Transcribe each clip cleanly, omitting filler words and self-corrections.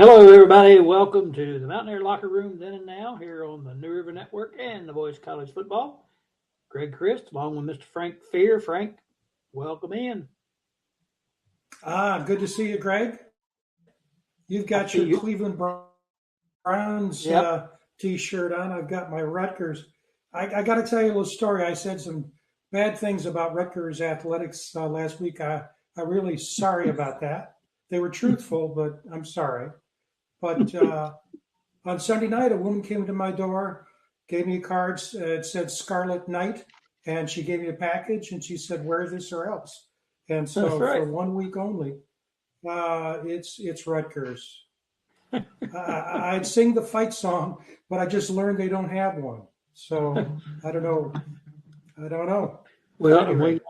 Hello, everybody. Welcome to the Mountaineer Locker Room Then and Now here on the New River Network and the Boys College Football. Greg Christ, along with Mr. Frank Fear. Frank, welcome in. Good to see you, Greg. You've got your Cleveland Browns T-shirt on. I've got my Rutgers. I got to tell you a little story. I said some bad things about Rutgers athletics last week. I'm really sorry about that. They were truthful, but I'm sorry. But on Sunday night, a woman came to my door, gave me a card. It said Scarlet Knight, and she gave me a package, and she said, "Wear this or else." And so for 1 week only, it's Rutgers. I'd sing the fight song, but I just learned they don't have one. So I don't know. Well, anyway,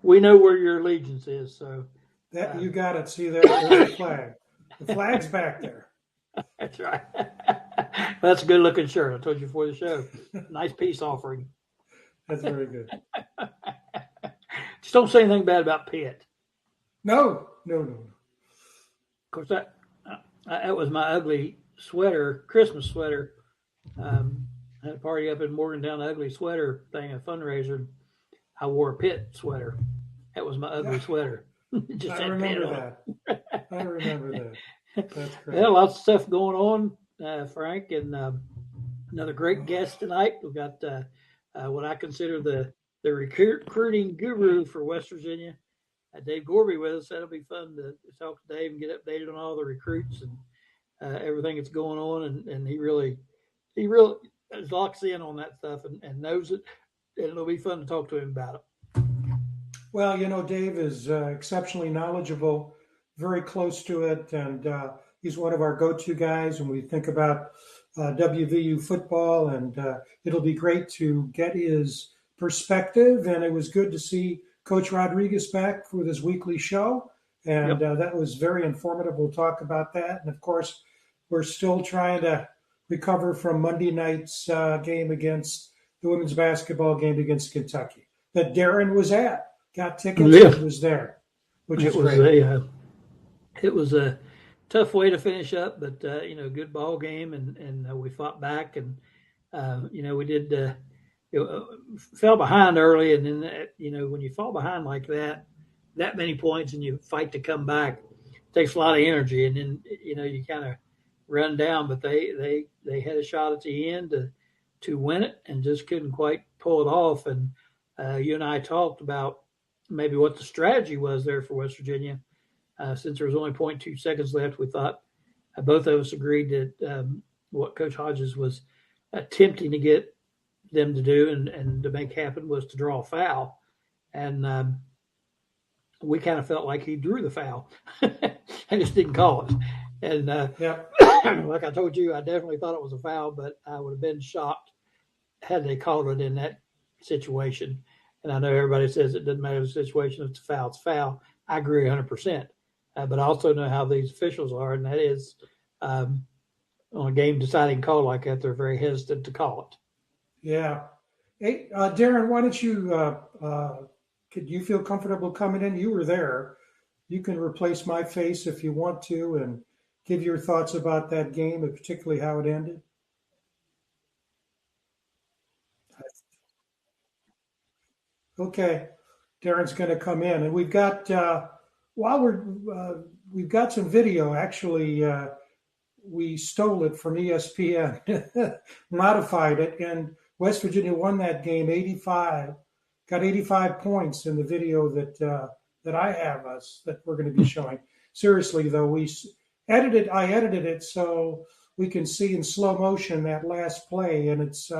we know where your allegiance is. So that you got it. See, there's the flag. The flag's back there. That's right. That's a good looking shirt. I told you before the show. Nice peace offering. That's very good. Just don't say anything bad about Pitt. No. Of course, that was my ugly sweater, Christmas sweater. I had a party up in Morgantown, ugly sweater thing, a fundraiser. I wore a Pitt sweater. That was my ugly sweater. I remember that. That's great. Yeah, lots of stuff going on, Frank, and another great guest tonight. We've got what I consider the recruiting guru for West Virginia, Dave Gorby, with us. That'll be fun to talk to Dave and get updated on all the recruits and everything that's going on. And he really locks in on that stuff and knows it. And it'll be fun to talk to him about it. Well, Dave is exceptionally knowledgeable, very close to it, and he's one of our go-to guys when we think about WVU football, and it'll be great to get his perspective. And it was good to see Coach Rodriguez back for this weekly show, and that was very informative. We'll talk about that. And, of course, we're still trying to recover from Monday night's game against the women's basketball game against Kentucky that Darren was at. Got tickets and was there, which is great. It was a tough way to finish up, but good ball game, and we fought back, and we did fell behind early, and then when you fall behind like that many points, and you fight to come back, it takes a lot of energy, and then you kind of run down. But they had a shot at the end to win it, and just couldn't quite pull it off. And you and I talked about maybe what the strategy was there for West Virginia. Since there was only 0.2 seconds left, we thought both of us agreed that what Coach Hodges was attempting to get them to do and to make happen was to draw a foul. And we kind of felt like he drew the foul and just didn't call it. And like I told you, I definitely thought it was a foul, but I would have been shocked had they called it in that situation. And I know everybody says it doesn't matter the situation, it's a foul, it's a foul. I agree 100%. But I also know how these officials are, and that is on a game-deciding call like that, they're very hesitant to call it. Yeah. Hey, Darren, why don't you could you feel comfortable coming in? You were there. You can replace my face if you want to and give your thoughts about that game, and particularly how it ended. Okay. Darren's going to come in, and we've got we've got some video. Actually, we stole it from ESPN, modified it, and West Virginia won that game 85. Got 85 points in the video that I have us that we're going to be showing. Seriously, though, I edited it so we can see in slow motion that last play, and it's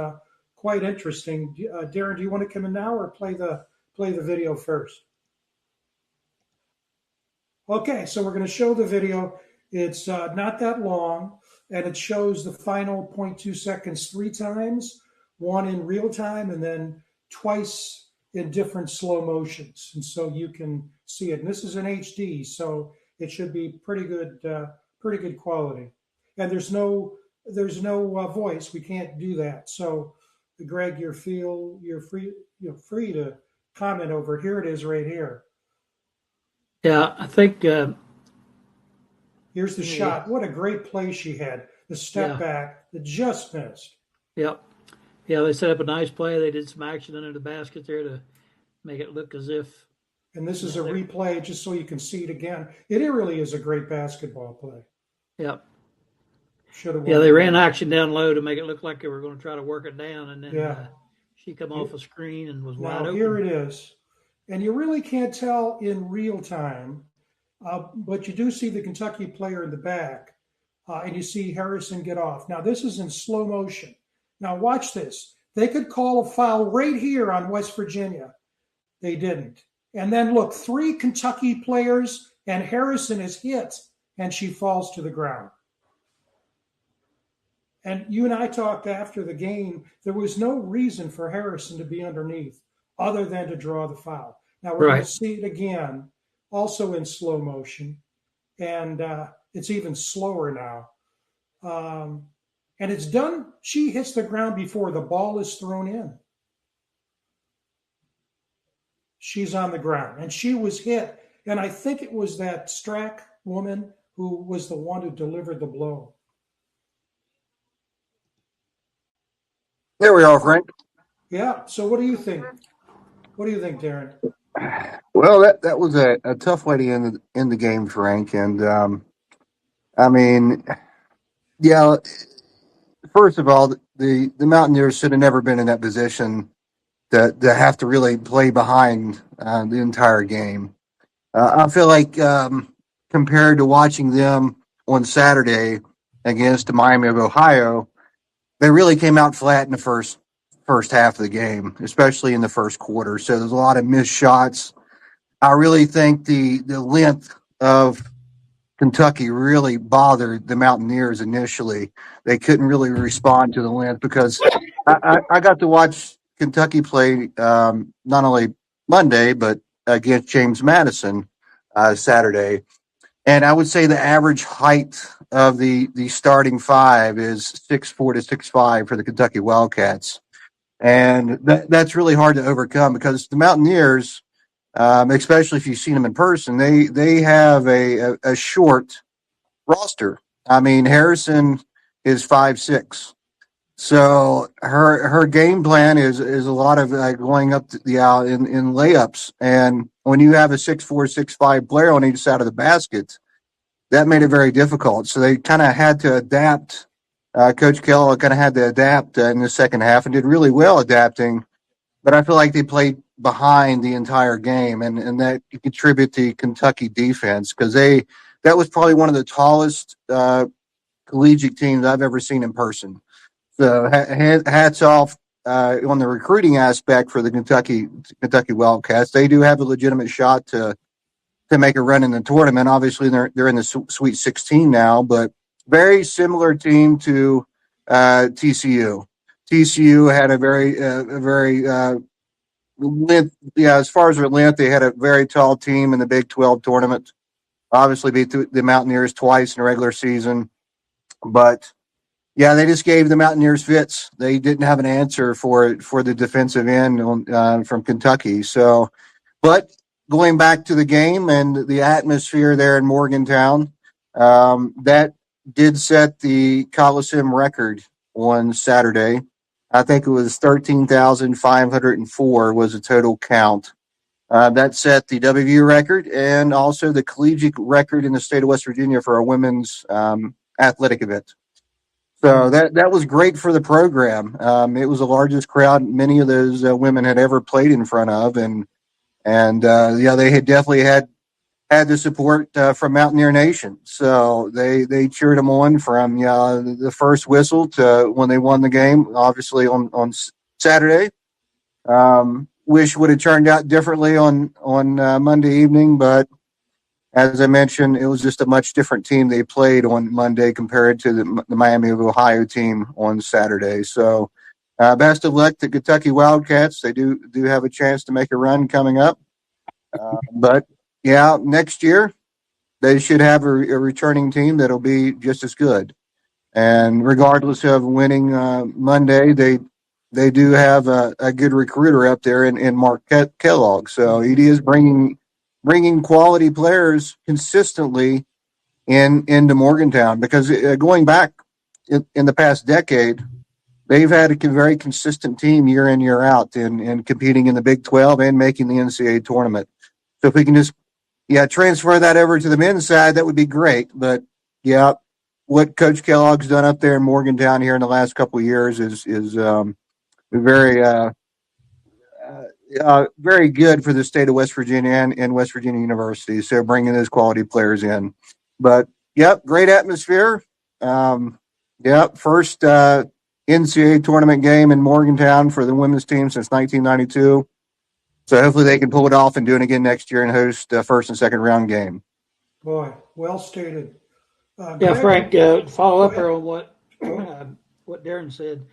quite interesting. Darren, do you want to come in now or play the video first? Okay, so we're going to show the video. It's not that long, and it shows the final 0.2 seconds 3 times, one in real time, and then twice in different slow motions. And so you can see it. And this is in HD, so it should be pretty good quality. And there's no voice. We can't do that. So, Greg, you're free to comment over. Here it is right here. Yeah, I think. Here's the shot. What a great play she had. The step back that just missed. Yep. Yeah, they set up a nice play. They did some action under the basket there to make it look as if. And this is a replay just so you can see it again. It really is a great basketball play. Yep. Yeah, they ran action down low to make it look like they were going to try to work it down, and then she come off a screen and was wide open. Here it is. And you really can't tell in real time, but you do see the Kentucky player in the back, and you see Harrison get off. Now, this is in slow motion. Now, watch this. They could call a foul right here on West Virginia. They didn't. And then, look, 3 Kentucky players, and Harrison is hit, and she falls to the ground. And you and I talked after the game. There was no reason for Harrison to be underneath other than to draw the foul. Now, we're going to see it again, also in slow motion. And it's even slower now. And it's done. She hits the ground before the ball is thrown in. She's on the ground, and she was hit. And I think it was that Strack woman who was the one who delivered the blow. There we are, Frank. Yeah. So what do you think? What do you think, Darren? Well, that was a tough way to end the game, Frank. And I mean, yeah. First of all, the Mountaineers should have never been in that position to have to really play behind the entire game. I feel like compared to watching them on Saturday against Miami of Ohio, they really came out flat in the first half of the game, especially in the first quarter. So there's a lot of missed shots. I really think the length of Kentucky really bothered the Mountaineers initially. They couldn't really respond to the length because I got to watch Kentucky play not only Monday, but against James Madison Saturday. And I would say the average height of the starting 5 is 6'4" to 6'5" for the Kentucky Wildcats. And that's really hard to overcome because the Mountaineers, especially if you've seen them in person, they have a short roster. I mean, Harrison is 5'6". So her game plan is a lot of going up the out in layups. And when you have a 6'4", 6'5" player on each side of the basket, that made it very difficult. So they kind of had to adapt. Coach Kellogg kind of had to adapt in the second half and did really well adapting. But I feel like they played behind the entire game, and that contributed to Kentucky defense because that was probably one of the tallest collegiate teams I've ever seen in person. So hats off on the recruiting aspect for the Kentucky Wildcats. They do have a legitimate shot to make a run in the tournament. Obviously, they're in the Sweet 16 now, but very similar team to TCU. TCU had a very length. Yeah, as far as their length, they had a very tall team in the Big 12 tournament. Obviously, beat the Mountaineers twice in the regular season, but yeah, they just gave the Mountaineers fits. They didn't have an answer for the defensive end from Kentucky. So, but going back to the game and the atmosphere there in Morgantown, that did set the Coliseum record on Saturday. I think it was 13,504 was the total count. That set the WVU record and also the collegiate record in the state of West Virginia for a women's athletic event. So that was great for the program. It was the largest crowd many of those women had ever played in front of, and they had definitely had the support from Mountaineer Nation. So they cheered them on from the first whistle to when they won the game. Obviously on Saturday. Wish would have turned out differently on Monday evening, but as I mentioned, it was just a much different team they played on Monday compared to the Miami of Ohio team on Saturday. So best of luck to Kentucky Wildcats. They do have a chance to make a run coming up. But, yeah, next year they should have a returning team that'll be just as good. And regardless of winning Monday, they do have a good recruiter up there in Mark Kellogg. So he is bringing quality players consistently into Morgantown, because going back in the past decade, they've had a very consistent team year in, year out, in competing in the Big 12 and making the NCAA tournament. So if we can just, transfer that over to the men's side, that would be great. But yeah, what Coach Kellogg's done up there in Morgantown here in the last couple of years is very very good for the state of West Virginia and West Virginia University. So bringing those quality players in, but yep, great atmosphere. First NCAA tournament game in Morgantown for the women's team since 1992. So hopefully they can pull it off and do it again next year and host a first and second round game. Boy, well stated. Greg, Frank, follow up here on what Darren said.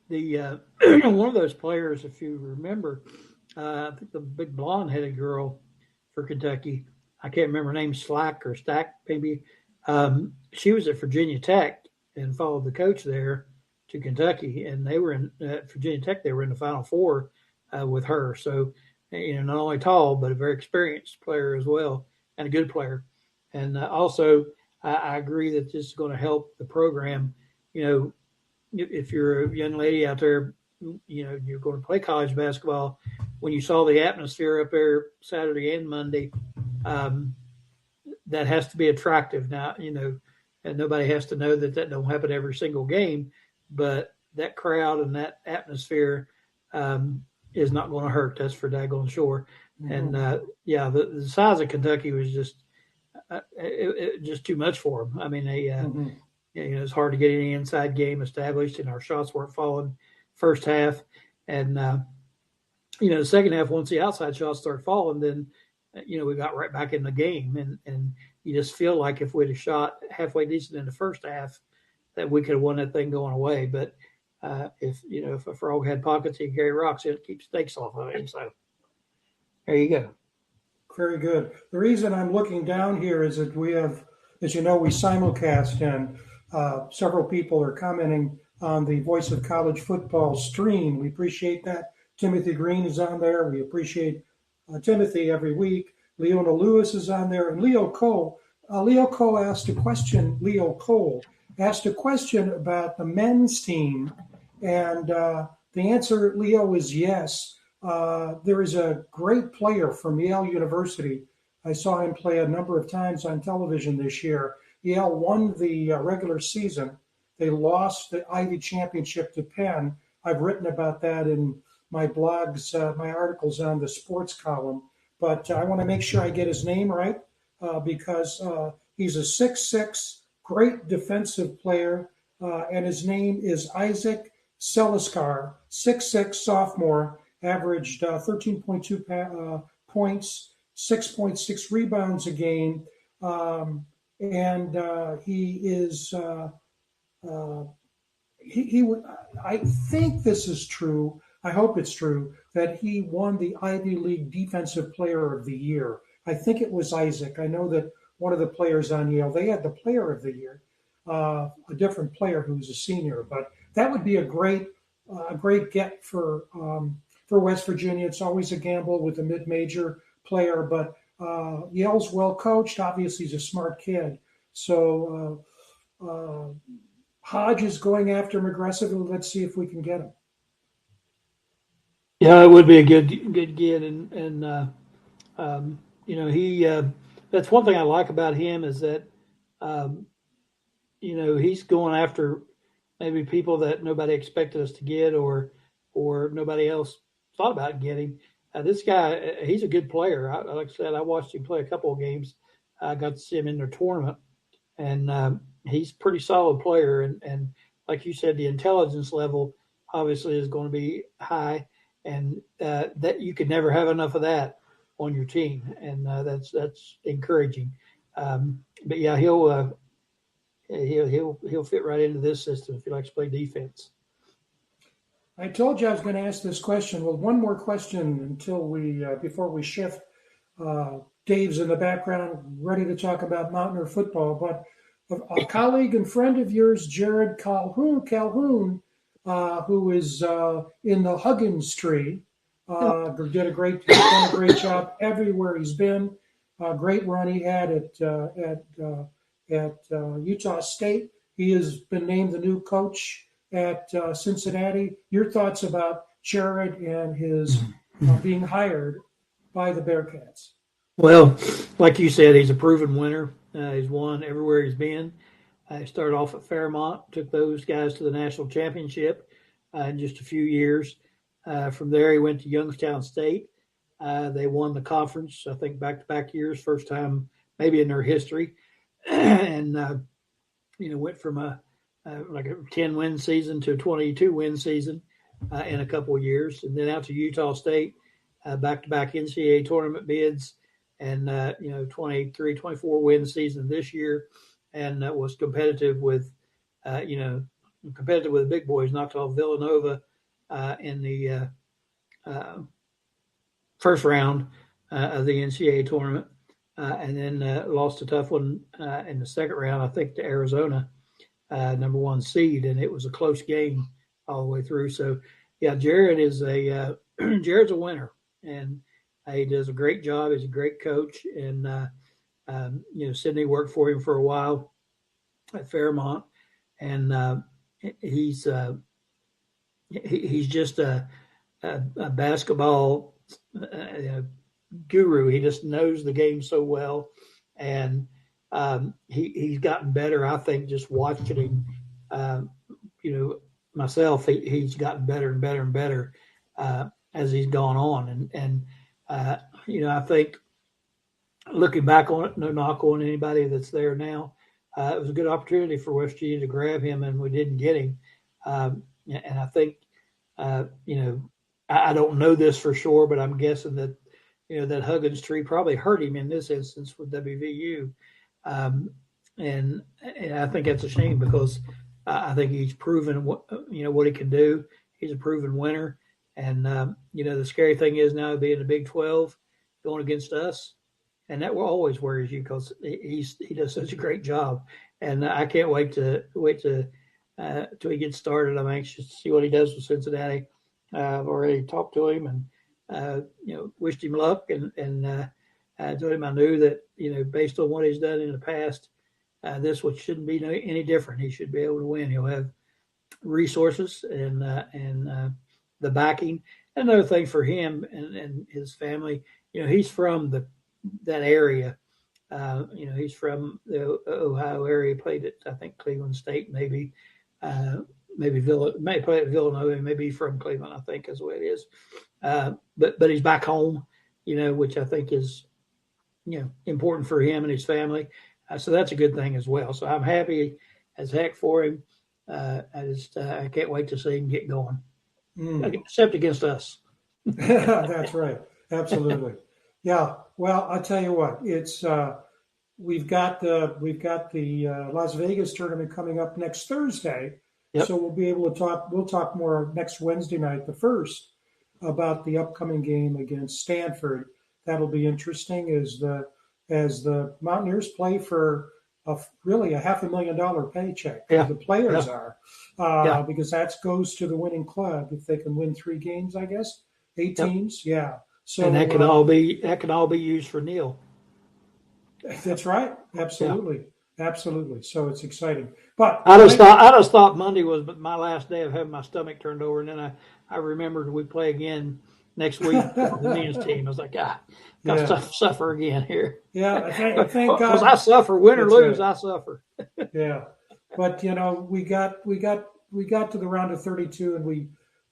The one of those players, if you remember, I think the big blonde-headed girl for Kentucky, I can't remember her name, Slack or Stack maybe. She was at Virginia Tech and followed the coach there to Kentucky, and they were in Virginia Tech. They were in the Final Four with her. So, not only tall, but a very experienced player as well, and a good player. And also, I agree that this is going to help the program. If you're a young lady out there, you're going to play college basketball. When you saw the atmosphere up there Saturday and Monday, that has to be attractive. Now, and nobody has to know that don't happen every single game, but that crowd and that atmosphere is not going to hurt. That's for daggone sure. Mm-hmm. And the size of Kentucky was just too much for them. I mean, it's hard to get any inside game established, and our shots weren't falling first half. And the second half, once the outside shots started falling, then we got right back in the game, and you just feel like if we'd have shot halfway decent in the first half, that we could have won that thing going away. But if a frog had pockets, he'd carry rocks. It keeps snakes off of him. So there you go. Very good. The reason I'm looking down here is that we have, as you know, we simulcast, and several people are commenting on the Voice of College Football stream. We appreciate that. Timothy Green is on there. We appreciate Timothy every week. Leona Lewis is on there, and Leo Cole. Leo Cole asked a question about the men's team, and the answer, Leo, is yes. There is a great player from Yale University. I saw him play a number of times on television this year. Yale won the regular season. They lost the Ivy Championship to Penn. I've written about that in my blogs, my articles on the sports column. But I want to make sure I get his name right because he's a 6'6", great defensive player, and his name is Isaac Seliskar, 6'6", sophomore, averaged 13.2 points, 6.6 rebounds a game, and he is he would. I think this is true. I hope it's true that he won the Ivy League Defensive Player of the Year. I think it was Isaac. I know that one of the players on Yale, they had the Player of the Year, a different player who was a senior. But that would be a great get for West Virginia. It's always a gamble with a mid-major player, but Yale's well coached. Obviously, he's a smart kid. So Hodge is going after him aggressively. Let's see if we can get him. Yeah, it would be a good get, and he. That's one thing I like about him is that, he's going after maybe people that nobody expected us to get, or nobody else thought about getting. This guy, he's a good player. Like I said, I watched him play a couple of games. I got to see him in their tournament, and he's a pretty solid player. And like you said, the intelligence level obviously is going to be high. And that you could never have enough of that on your team, and that's encouraging. But yeah, he'll fit right into this system if he likes to play defense. I told you I was going to ask this question. Well, one more question until before we shift. Dave's in the background, ready to talk about Mountaineer football. But a colleague and friend of yours, Jared Calhoun. Who is in the Huggins tree, done a great job everywhere he's been. Great run he had at at Utah State. He has been named the new coach at Cincinnati. Your thoughts about Jared and his being hired by the Bearcats? Well, like you said, he's a proven winner. He's won everywhere he's been. He started off at Fairmont, took those guys to the national championship in just a few years. From there, he went to Youngstown State. They won the conference, I think, back-to-back years, first time maybe in their history, and went from like a 10-win season to a 22-win season in a couple of years, and then out to Utah State, back-to-back NCAA tournament bids, and 23, 24-win season this year, and was competitive with the big boys. Knocked off Villanova in the first round of the NCAA tournament, and then lost a tough one in the second round, I think, to Arizona, number one seed, and it was a close game all the way through. So, yeah, Jared is Jared's a winner, and he does a great job. He's a great coach, and Sydney worked for him for a while at Fairmont, and he's just a basketball guru. He just knows the game so well, and he's gotten better. I think just watching him, myself, he's gotten better and better and better as he's gone on, and I think looking back on it, no knock on anybody that's there now. It was a good opportunity for West Virginia to grab him, and we didn't get him. And I think, I don't know this for sure, but I'm guessing that, that Huggins tree probably hurt him in this instance with WVU. And I think that's a shame because I think he's proven what he can do. He's a proven winner. And, the scary thing is now being the Big 12 going against us. And that will always worries you because he does such a great job, and I can't wait till he gets started. I'm anxious to see what he does with Cincinnati. I've already talked to him and wished him luck, and told him I knew that based on what he's done in the past, this one shouldn't be any different. He should be able to win. He'll have resources and the backing. Another thing for him and his family, he's from that area. He's from the Ohio area. Played at, I think, Cleveland State, maybe play at Villanova, maybe from Cleveland, I think is the way it is. But he's back home, which I think is important for him and his family. So that's a good thing as well. So I'm happy as heck for him. I can't wait to see him get going, except against us. That's right. Absolutely. Yeah. Well, I'll tell you what. It's we've got the Las Vegas tournament coming up next Thursday, Yep. So we'll be able to talk. We'll talk more next Wednesday night, the 1st, about the upcoming game against Stanford. That'll be interesting as the Mountaineers play for really a $500,000 paycheck. Yeah. The players Yeah. are because that goes to the winning club if they can win 3 games. I guess 8 Yep. teams. Yeah. So And that can all be used for Neil. That's right. Absolutely. Absolutely. So it's exciting. But I just thought Monday was my last day of having my stomach turned over, and then I remembered we play again next week for the men's team. I was like, got to suffer again here. Yeah, thank God. Because I suffer, win or That's lose, right. I suffer. Yeah, but we got to the round of 32, and we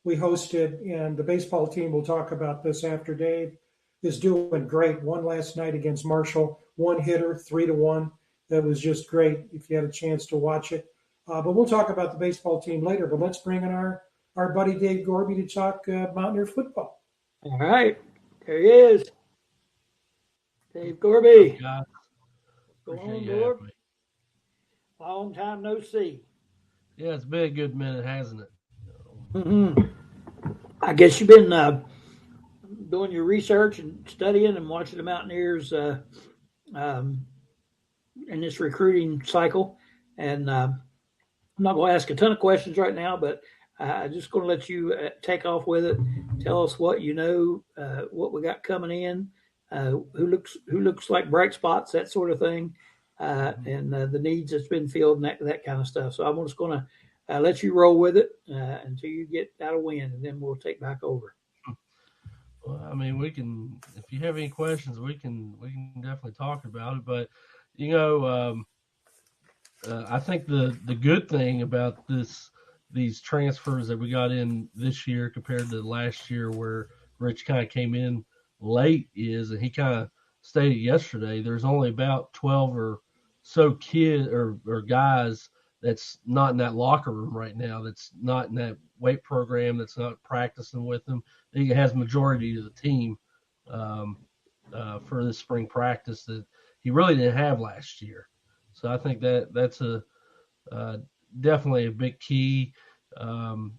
hosted, and the baseball team. We'll talk about this after Dave is doing great. Won last night against Marshall, 1 hitter, 3-1. That was just great. If you had a chance to watch it, but we'll talk about the baseball team later. But let's bring in our buddy Dave Gorby to talk Mountaineer football. All right, there he is, Dave Gorby. Go on, Gorb. Long time no see. Yeah, it's been a good minute, hasn't it? Mm-hmm. I guess you've been doing your research and studying and watching the Mountaineers in this recruiting cycle. And I'm not going to ask a ton of questions right now, but I'm just going to let you take off with it. Tell us what you know, what we got coming in, who looks like bright spots, that sort of thing. and the needs that's been filled and that kind of stuff. So I'm just going to let you roll with it until you get out a win, and then we'll take back over. Well, I mean, we can. If you have any questions, we can definitely talk about it. But you know, I think the good thing about these transfers that we got in this year compared to last year, where Rich kind of came in late, is, and he kind of stated yesterday, there's only about 12 or so kid or guys that's not in that locker room right now, that's not in that weight program, that's not practicing with them. He has majority of the team um, for this spring practice that he really didn't have last year. So I think that's a uh, definitely a big key. Um,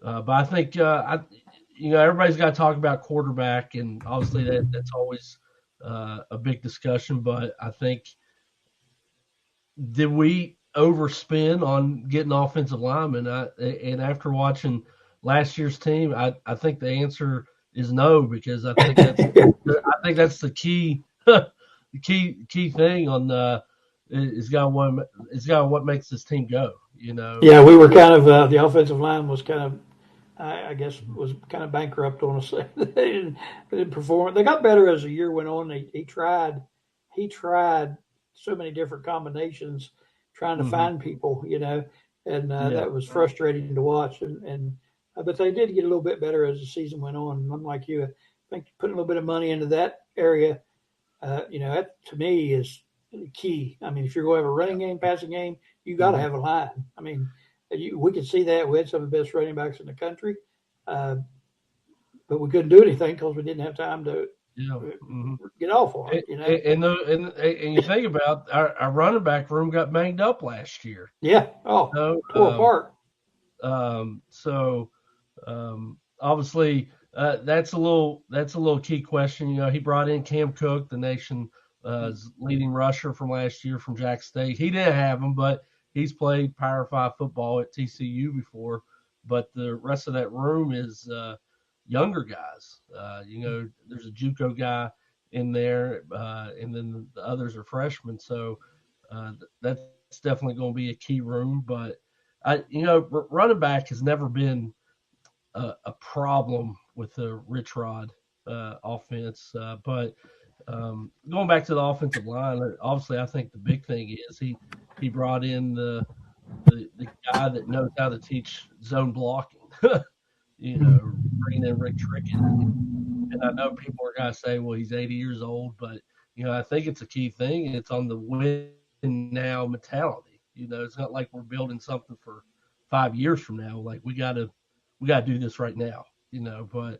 but I think everybody's got to talk about quarterback, and obviously that's always a big discussion. But I think, did we overspend on getting offensive linemen? And after watching last year's team, I think the answer is no, because I think that's the key the key thing on is got what makes this team go. Yeah, we were kind of the offensive line was kind of, I guess, was kind of bankrupt on us. They didn't perform. They got better as the year went on. He tried so many different combinations, trying to Hmm. find people, and Yeah. that was frustrating to watch. And but they did get a little bit better as the season went on. And I'm like you, I think putting a little bit of money into that area, that to me is key. I mean, if you're going to have a running game, passing game, you got to Hmm. have a line. I mean, we could see that we had some of the best running backs in the country, uh, but we couldn't do anything because we didn't have time to Yeah. uh, Hmm. get off on And, it. and you think about our running back room got banged up last year. Yeah. Oh, You tore apart. so obviously that's a little key question. He brought in Cam Cook, the nation's leading rusher from last year from Jack State. He didn't have him, but he's played Power Five football at TCU before. But the rest of that room is younger guys. There's a JUCO guy in there, and then the others are freshmen. So that's definitely going to be a key room. But running back has never been a problem with the Rich Rod offense. But going back to the offensive line, obviously, I think the big thing is he brought in the guy that knows how to teach zone blocking. Bringing in Rick Trickett. And I know people are going to say, well, he's 80 years old, but I think it's a key thing. It's on the win now mentality. It's not like we're building something for 5 years from now. Like we got to do this right now. But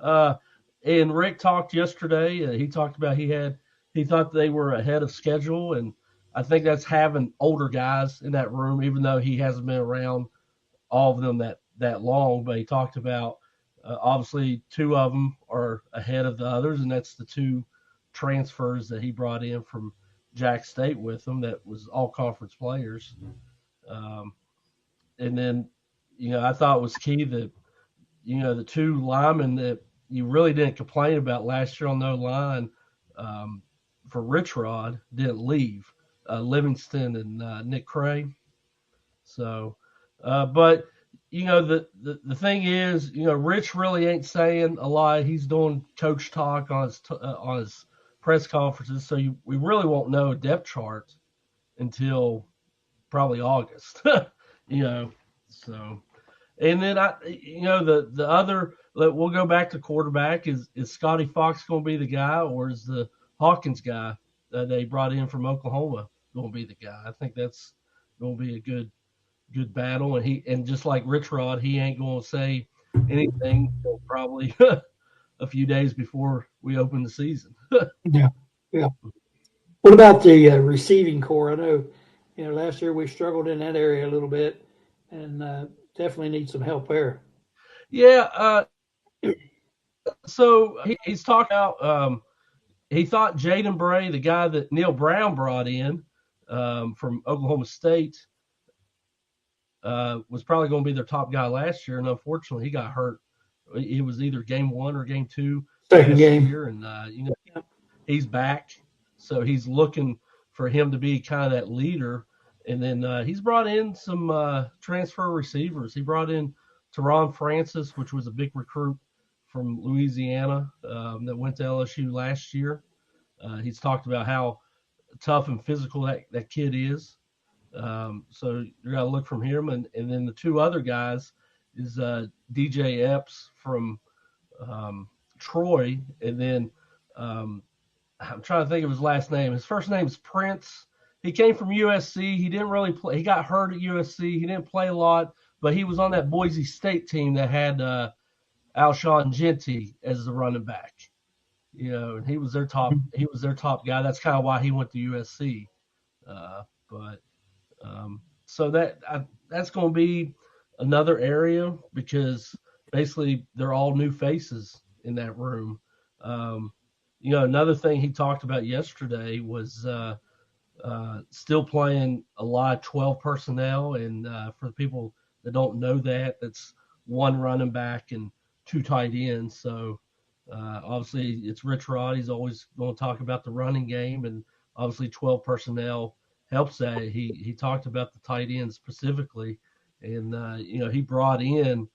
uh, and Rick talked yesterday. He talked about he thought they were ahead of schedule, and I think that's having older guys in that room, even though he hasn't been around all of them that long. But he talked about obviously two of them are ahead of the others, and that's the two transfers that he brought in from Jack State with him. That was all conference players. Um, and then I thought it was key that the two linemen that you really didn't complain about last year on no line um, for Rich Rod didn't leave. Livingston and Nick Cray. So, but the thing is, Rich really ain't saying a lot. He's doing coach talk on his press conferences, so we really won't know a depth chart until probably August. you know, so and then the other, we'll go back to quarterback. Is Scotty Fox going to be the guy, or is the Hawkins guy that they brought in from Oklahoma going to be the guy? I think that's going to be a good battle. And just like Rich Rod, he ain't going to say anything until probably a few days before we open the season. Yeah. Yeah. What about the receiving core? I know, last year we struggled in that area a little bit, and definitely need some help there. Yeah. So he's talking about. He thought Jaden Bray, the guy that Neil Brown brought in from Oklahoma State, was probably going to be their top guy last year, and unfortunately, he got hurt. It was either game one or game two Second last game. year, and he's back, so he's looking for him to be kind of that leader. And then he's brought in some transfer receivers. He brought in Teron Francis, which was a big recruit from Louisiana that went to LSU last year. He's talked about how tough and physical that kid is. So you got to look from him. And then the two other guys is DJ Epps from Troy. And then I'm trying to think of his last name. His first name is Prince. He came from USC. He didn't really play. He got hurt at USC. He didn't play a lot, but he was on that Boise State team that had Alshon Jenti as the running back. And he was their top guy. That's kind of why he went to USC. So that's going to be another area because basically they're all new faces in that room. Another thing he talked about yesterday was still playing a lot of 12 personnel. And for the people that don't know that's one running back and two tight ends. So obviously it's Rich Rod. He's always going to talk about the running game, and obviously 12 personnel helps that. He talked about the tight ends specifically, and he brought in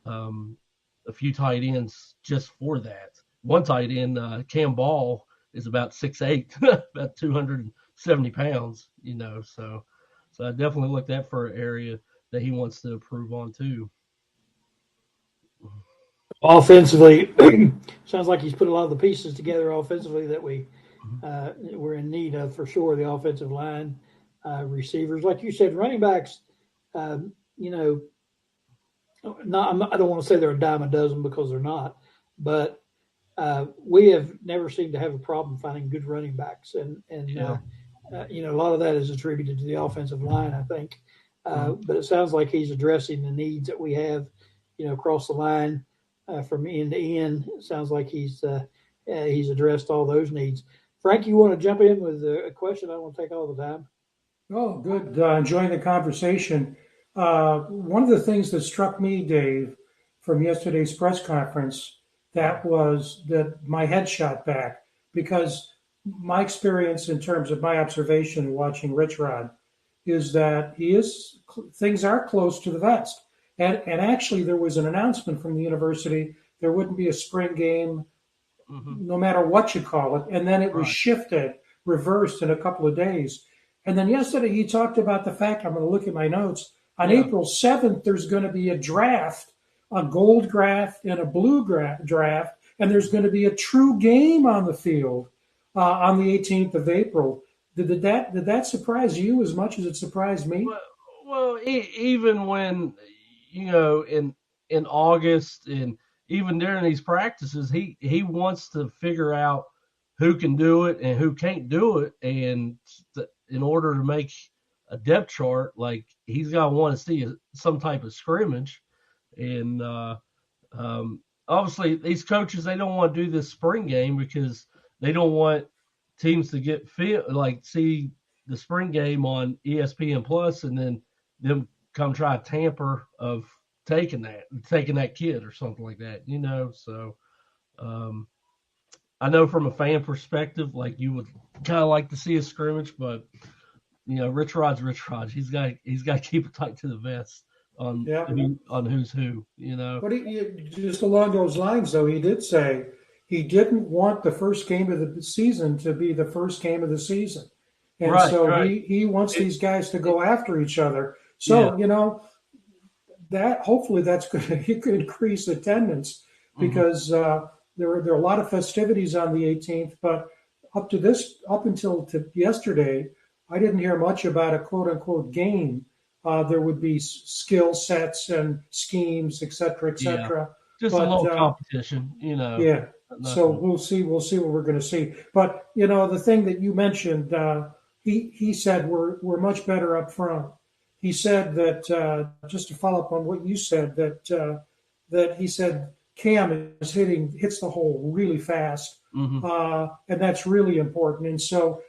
a few tight ends just for that. One tight end, Cam Ball, is about 6'8", about 270 pounds. So I definitely looked at for an area that he wants to improve on too. Offensively, sounds like he's put a lot of the pieces together offensively that we're in need of for sure. The offensive line, receivers, like you said, running backs. I don't want to say they're a dime a dozen because they're not, but we have never seemed to have a problem finding good running backs, and a lot of that is attributed to the offensive line, I think. But it sounds like he's addressing the needs that we have, across the line. From end to end, it sounds like he's addressed all those needs. Frank, you want to jump in with a question? I don't want to take all the time. Oh, good. Enjoying the conversation. One of the things that struck me, Dave, from yesterday's press conference, that was that my head shot back, because my experience in terms of my observation watching Rich Rod is that things are close to the vest. And actually, there was an announcement from the university there wouldn't be a spring game, no matter what you call it. And then it was shifted, reversed in a couple of days. And then yesterday he talked about the fact, I'm going to look at my notes, on April 7th, there's going to be a draft, a gold draft and a blue draft, and there's going to be a true game on the field on the 18th of April. Did that surprise you as much as it surprised me? Well, even when in August and even during these practices, he wants to figure out who can do it and who can't do it, and in order to make a depth chart, like he's got to want to see some type of scrimmage, and obviously these coaches, they don't want to do this spring game because they don't want teams to get see the spring game on ESPN Plus and then them come try to tamper of taking that kid or something like that, So I know from a fan perspective, like you would kind of like to see a scrimmage, but Rich Rod's Rich Rod. He's got to keep it tight to the vest on who's who. But just along those lines, though, he did say he didn't want the first game of the season to be the first game of the season, and he wants these guys to go after each other. So that hopefully that's going to increase attendance because there are a lot of festivities on the 18th. But up until yesterday, I didn't hear much about a quote unquote game. There would be skill sets and schemes, et cetera, et cetera. Just a little competition, Yeah. So we'll see what we're going to see. But the thing that you mentioned, he said we're much better up front. He said that just to follow up on what you said, that he said Cam hits the hole really fast, and that's really important. And so,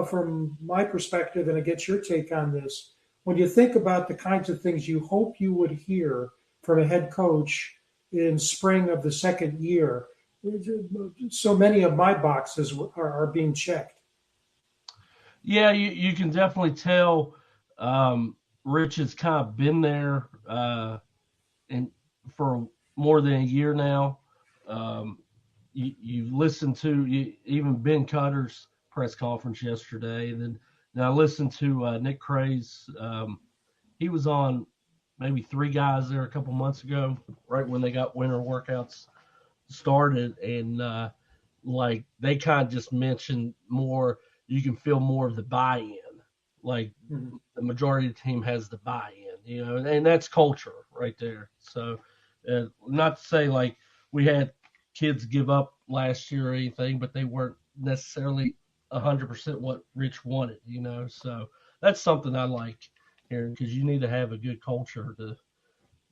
from my perspective, and I get your take on this, when you think about the kinds of things you hope you would hear from a head coach in spring of the second year, so many of my boxes are being checked. Yeah, you can definitely tell. Rich has kind of been there and for more than a year now. Um, you listened to even Ben Cutter's press conference yesterday, and then I listened to Nick Cray's. He was on maybe Three Guys there a couple months ago, right when they got winter workouts started, and like they kind of just mentioned more. You can feel more of the buy-in, like Mhm. the majority of the team has the buy-in, and that's culture right there. So, not to say like we had kids give up last year or anything, but they weren't necessarily 100% what Rich wanted, So that's something I like here because you need to have a good culture to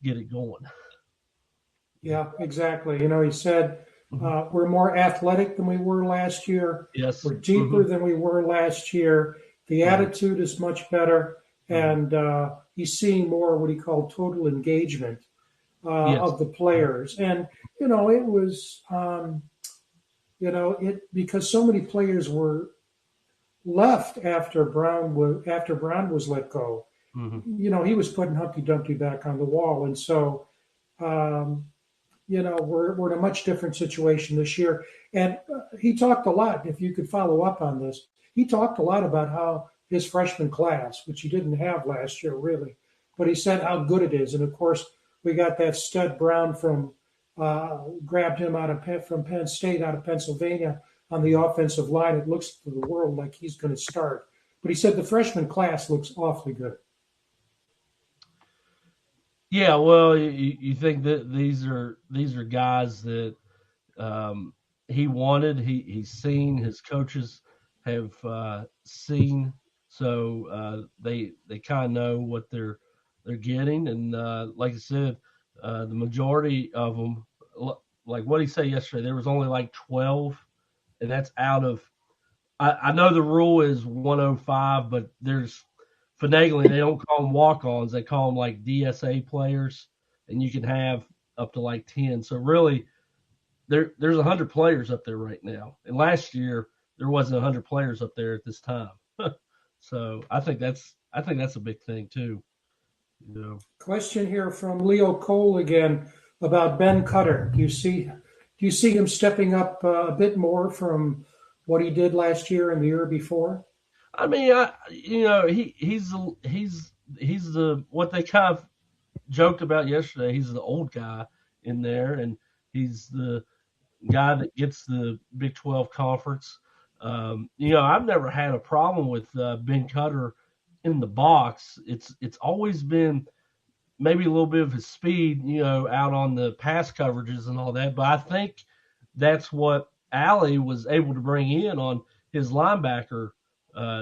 get it going. Yeah, exactly. He said Hmm. we're more athletic than we were last year. Yes. We're deeper Hmm. than we were last year. The Right. attitude is much better, Hmm. and he's seeing more what he called total engagement Yes. of the players. And it was it because so many players were left after Brown was let go. Hmm. He was putting Humpty Dumpty back on the wall, and so. Um, we're in a much different situation this year. And he talked a lot, if you could follow up on this, he talked a lot about how his freshman class, which he didn't have last year really, but he said how good it is. And of course, we got that stud Brown grabbed him from Penn State out of Pennsylvania on the offensive line. It looks to the world like he's going to start. But he said the freshman class looks awfully good. Yeah, well, you think that these are guys that um, he wanted. He's seen, his coaches have seen, so they kind of know what they're getting. And like I said, the majority of them, like what he said yesterday, there was only like 12, and that's out of. I know the rule is 105, but there's finagling. They don't call them walk-ons; they call them like DSA players, and you can have up to like 10. So really, there's 100 players up there right now, and last year there wasn't 100 players up there at this time. So I think that's a big thing too. You know. Question here from Leo Cole again about Ben Cutter. Do you see him stepping up a bit more from what he did last year and the year before? I mean, he's the what they kind of joked about yesterday. He's the old guy in there, and he's the guy that gets the Big 12 conference. I've never had a problem with Ben Cutter in the box. It's always been maybe a little bit of his speed, out on the pass coverages and all that. But I think that's what Allie was able to bring in on his linebacker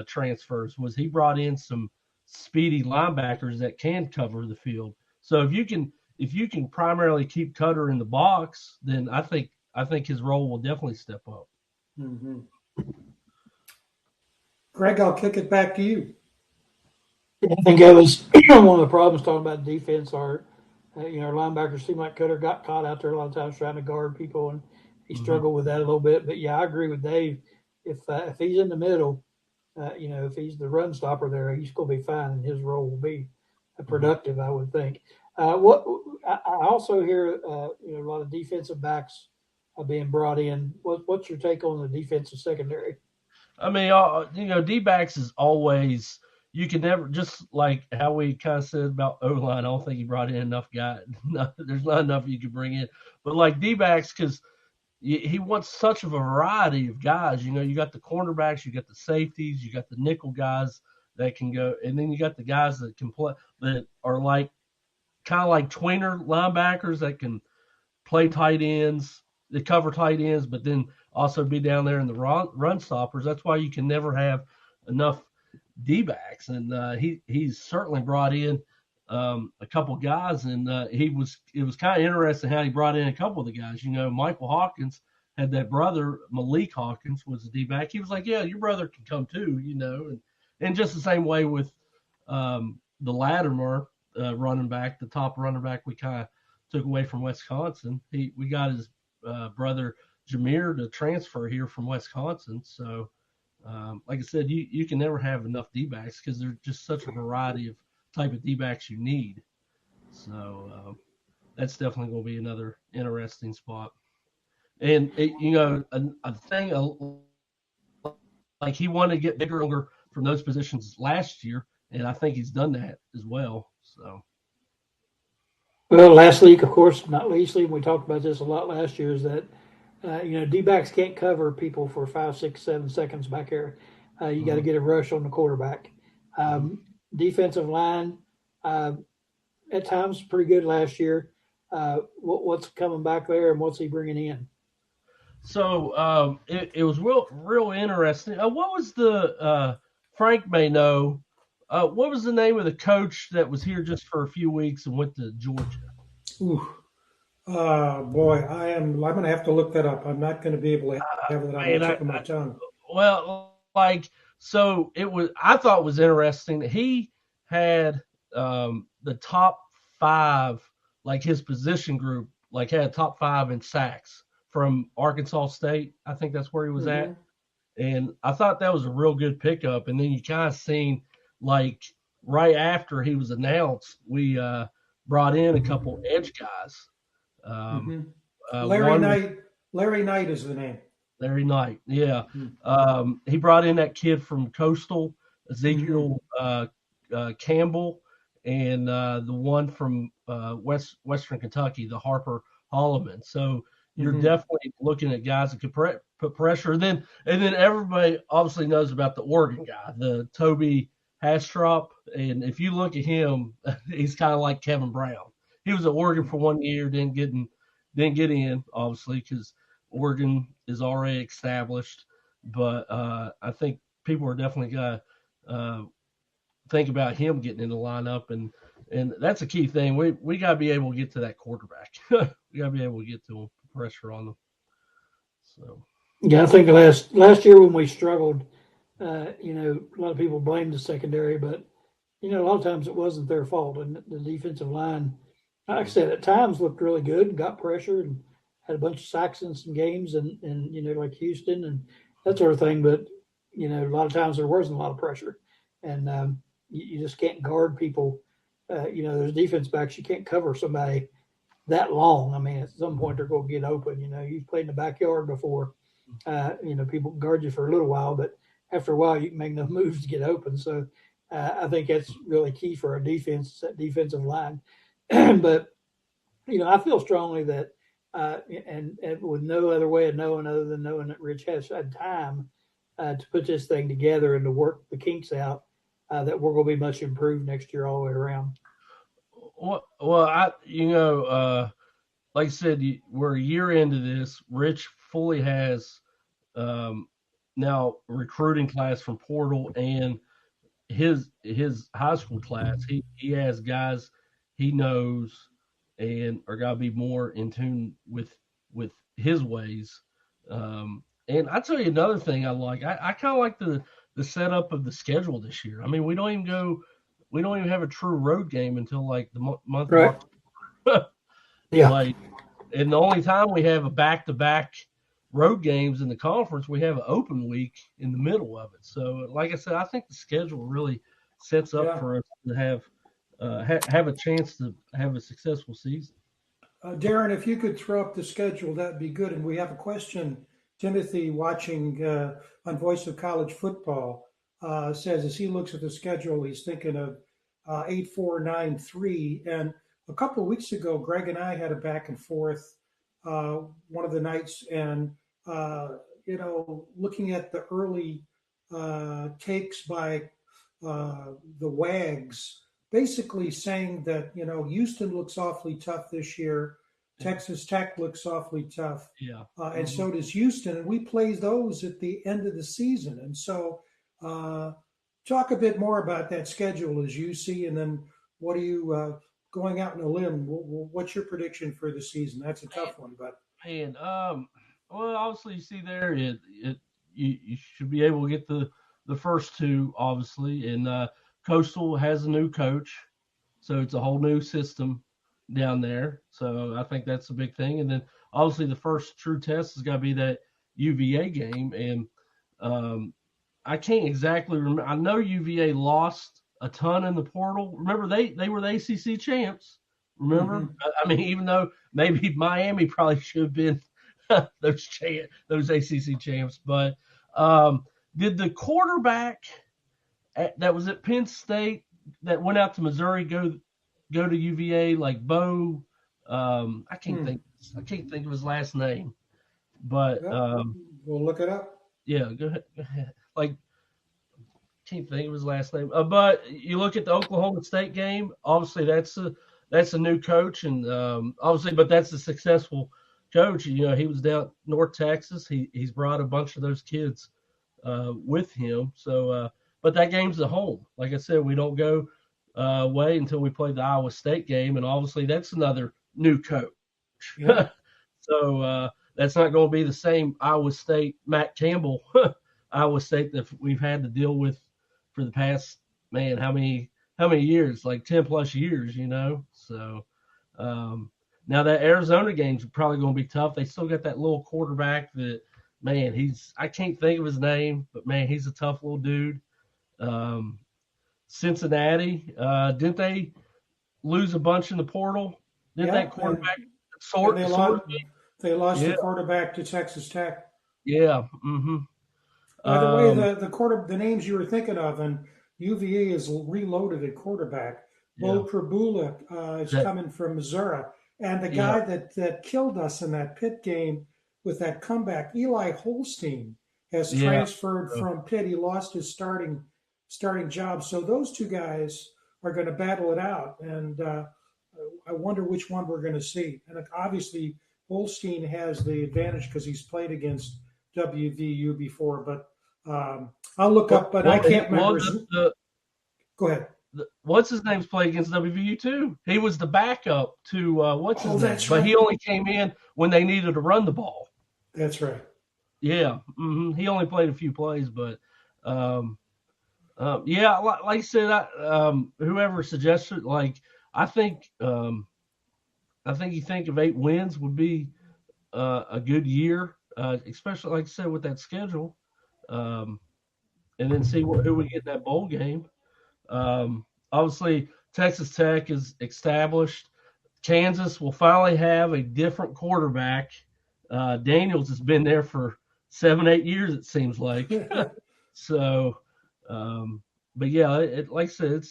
transfers was he brought in some speedy linebackers that can cover the field. So if you can primarily keep Cutter in the box, then I think his role will definitely step up. Hmm. Greg, I'll kick it back to you. I think that was one of the problems talking about defense. Our linebackers seem like Cutter got caught out there a lot of times trying to guard people, and he Hmm. struggled with that a little bit. But yeah, I agree with Dave. If he's in the middle, if he's the run stopper there, he's going to be fine, and his role will be Hmm. productive, I would think. What I also hear, a lot of defensive backs are being brought in. What's your take on the defensive secondary? I mean, D backs is always you can never just like how we kind of said about O line. I don't think he brought in enough guys. No, there's not enough you could bring in, but like D backs because he wants such a variety of guys. You got the cornerbacks, you got the safeties, you got the nickel guys that can go, and then you got the guys that can play that are like kind of like tweener linebackers that can play tight ends, they cover tight ends, but then also be down there in the run stoppers. That's why you can never have enough D backs, and he's certainly brought in a couple guys, and it was kind of interesting how he brought in a couple of the guys. Michael Hawkins had that brother Malik Hawkins was a D back. He was like, yeah, your brother can come too, and just the same way with the Latimer running back, the top running back we kind of took away from Wisconsin. We got his brother Jameer to transfer here from Wisconsin, so like I said, you can never have enough D-backs because there's just such a variety of type of D-backs you need. So that's definitely going to be another interesting spot. And a thing like he wanted to get bigger and longer from those positions last year, and I think he's done that as well. So. Well, last week, of course, not leastly, we talked about this a lot last year, is that D-backs can't cover people for 5, 6, 7 seconds back there. You got to get a rush on the quarterback. Defensive line, at times pretty good last year. What's coming back there, and what's he bringing in? So it was real interesting. What was the Frank may know? What was the name of the coach that was here just for a few weeks and went to Georgia? Ooh. Boy, I'm going to have to look that up. I'm not going to be able to have that on the tip of my tongue. Well, so it was. I thought it was interesting. He had the top 5, like his position group, like had top 5 in sacks from Arkansas State. I think that's where he was at. And I thought that was a real good pickup. And then you kind of seen, like, right after he was announced, we brought in a couple edge guys. Larry Knight is the name. Larry Knight, yeah. He brought in that kid from Coastal, Ezekiel Campbell, and the one from Western Kentucky, the Harper Holloman. So you're definitely looking at guys that could put pressure. And then everybody obviously knows about the Oregon guy, the Toby Hastrop. And if you look at him, he's kind of like Kevin Brown. He was at Oregon for 1 year, didn't get in, obviously, because Oregon is already established. But I think people are definitely going to think about him getting in the lineup, and that's a key thing. We got to be able to get to that quarterback. We got to be able to get to him, put pressure on them. So. Yeah, I think last year when we struggled, a lot of people blamed the secondary, but a lot of times it wasn't their fault, and the defensive line, like I said, at times looked really good and got pressure and had a bunch of sacks in some games, and like Houston and that sort of thing. But a lot of times there wasn't a lot of pressure, and you just can't guard people. There's defense backs, you can't cover somebody that long. I mean, at some point they're going to get open. You've played in the backyard before. People guard you for a little while, but after a while you can make enough moves to get open. So I think that's really key for our defense, that defensive line. But I feel strongly that, and with no other way of knowing other than knowing that Rich has had time to put this thing together and to work the kinks out, that we're going to be much improved next year all the way around. Well, like I said, we're a year into this. Rich fully has now recruiting class from portal and his high school class. He has guys he knows and are got to be more in tune with his ways. And I tell you another thing I like. I kind of like the setup of the schedule this year. I mean, we don't even have a true road game until like the month right. of Yeah. And the only time we have a back-to-back road games in the conference, we have an open week in the middle of it. So, like I said, I think the schedule really sets up for us to have a chance to have a successful season. Darren, if you could throw up the schedule, that'd be good. And we have a question. Timothy, watching on Voice of College Football, says as he looks at the schedule, he's thinking of 8-4-9-3. And a couple of weeks ago, Greg and I had a back and forth one of the nights, and looking at the early takes by the Wags, basically saying that Houston looks awfully tough this year. Texas Tech looks awfully tough. Yeah. And so does Houston. And we play those at the end of the season. And so talk a bit more about that schedule as you see, and then what are you going out on a limb? What's your prediction for the season? That's a tough one. But man, well, obviously you see there, you should be able to get the first two, obviously. And Coastal has a new coach, so it's a whole new system down there. So I think that's a big thing. And then obviously the first true test has got to be that UVA game. And I can't exactly remember. I know UVA lost a ton in the portal. Remember, they were the ACC champs. Remember? Mm-hmm. I mean, even though maybe Miami probably should have been those ACC champs, but did the quarterback that was at Penn State that went out to Missouri go to UVA like Bo? I can't think. I can't think of his last name, but We'll look it up. yeah, go ahead. Go ahead. Like, can't think of his last name. But you look at the Oklahoma State game. Obviously, that's a new coach, and obviously, but that's a successful coach. You know, he was down North Texas. He's brought a bunch of those kids with him. So, but that game's at home. Like I said, we don't go away until we play the Iowa State game, and obviously, that's another new coach. Yeah. So that's not going to be the same Iowa State Matt Campbell Iowa State that we've had to deal with for the past, man, how many years? Like 10 plus years, you know. So now that Arizona game's probably going to be tough. They still got that little quarterback that, man, I can't think of his name, but man, he's a tough little dude. Cincinnati, didn't they lose a bunch in the portal? Didn't that quarterback they lost the quarterback to Texas Tech. Yeah. Mm-hmm. By the way, the names you were thinking of, and UVA is reloaded at quarterback. Bo Prabula is coming from Missouri, and the guy that killed us in that Pitt game with that comeback, Eli Holstein, has transferred from Pitt. He lost his starting job, so those two guys are going to battle it out, and I wonder which one we're going to see. And obviously, Holstein has the advantage because he's played against WVU before, but I'll look up, but I can't remember. Go ahead. What's his name's played against WVU too? He was the backup to what's his name? That's but right. he only came in when they needed to run the ball. That's right. Yeah, he only played a few plays, but like I said, whoever suggested, like I think you think of 8 wins would be a good year, especially like I said with that schedule, and then see who we get in that bowl game. Obviously, Texas Tech is established. Kansas will finally have a different quarterback. Daniels has been there for 7-8 years, it seems like. So, but yeah, like I said,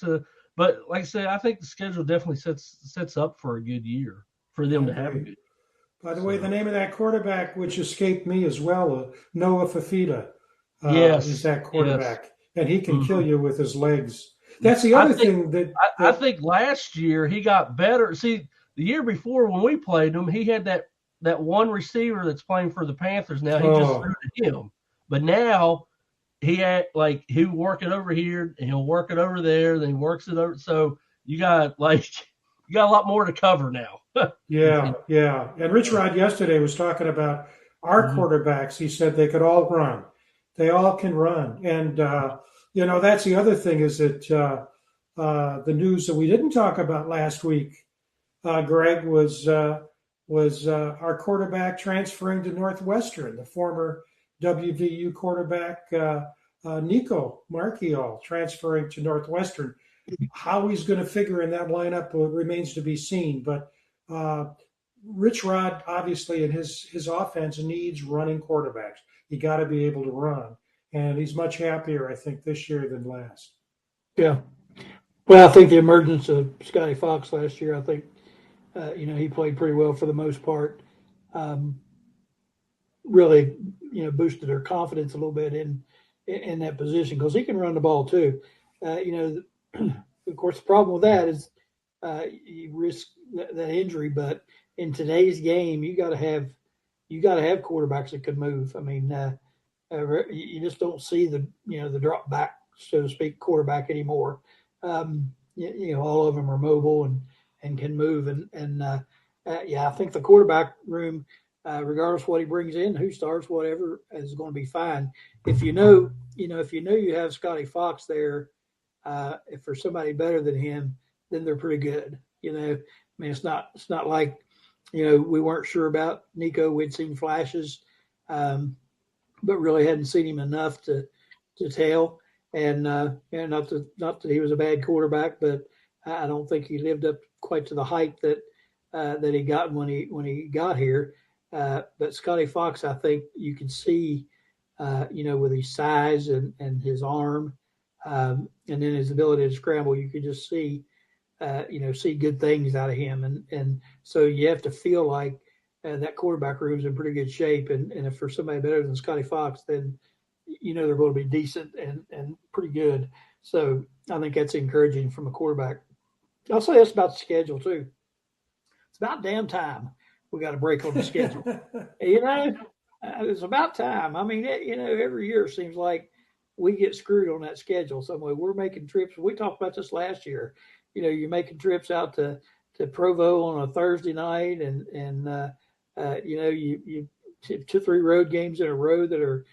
but like I said, I think the schedule definitely sets up for a good year for them to have a good year. By the way, the name of that quarterback, which escaped me as well, Noah Fafita, is that quarterback, and he can kill you with his legs. That's the other thing that I think last year he got better. See, the year before when we played him, he had that one receiver that's playing for the Panthers now. He just threw to him, but now he he'll work it over here and he'll work it over there. Then he works it over. So you got a lot more to cover now. Yeah. And Rich Rod yesterday was talking about our quarterbacks. He said they could all run. They all can run. And, that's the other thing is that the news that we didn't talk about last week, Greg, was our quarterback transferring to Northwestern, the former WVU quarterback, Nico Marchiol, transferring to Northwestern. How he's going to figure in that lineup remains to be seen. But Rich Rod, obviously, in his offense needs running quarterbacks. You got to be able to run. And he's much happier, I think, this year than last. Yeah. Well, I think the emergence of Scotty Fox last year, I think, he played pretty well for the most part. Really, boosted their confidence a little bit in that position because he can run the ball too. Of course, the problem with that is you risk that injury. But in today's game, you got to have quarterbacks that can move. I mean, you just don't see the drop back, so to speak, quarterback anymore. All of them are mobile and can move. I think the quarterback room, regardless of what he brings in, who starts, whatever, is going to be fine. If you have Scotty Fox there, if there's somebody better than him, then they're pretty good. I mean, it's not like, we weren't sure about Nico. We'd seen flashes, but really hadn't seen him enough to to tell. And not that he was a bad quarterback, but I don't think he lived up quite to the hype that he got when he got here. But Scotty Fox, I think you can see, with his size and his arm, and then his ability to scramble, you could just see good things out of him. And so you have to feel like that quarterback room is in pretty good shape. And if there's somebody better than Scotty Fox, then they're going to be decent and pretty good. So I think that's encouraging from a quarterback. I'll say this about the schedule too. It's about damn time we got a break on the schedule. It's about time. I mean, every year it seems like we get screwed on that schedule some way. We're making trips. We talked about this last year. You're making trips out to Provo on a Thursday night, and you 2-3 road games in a row that are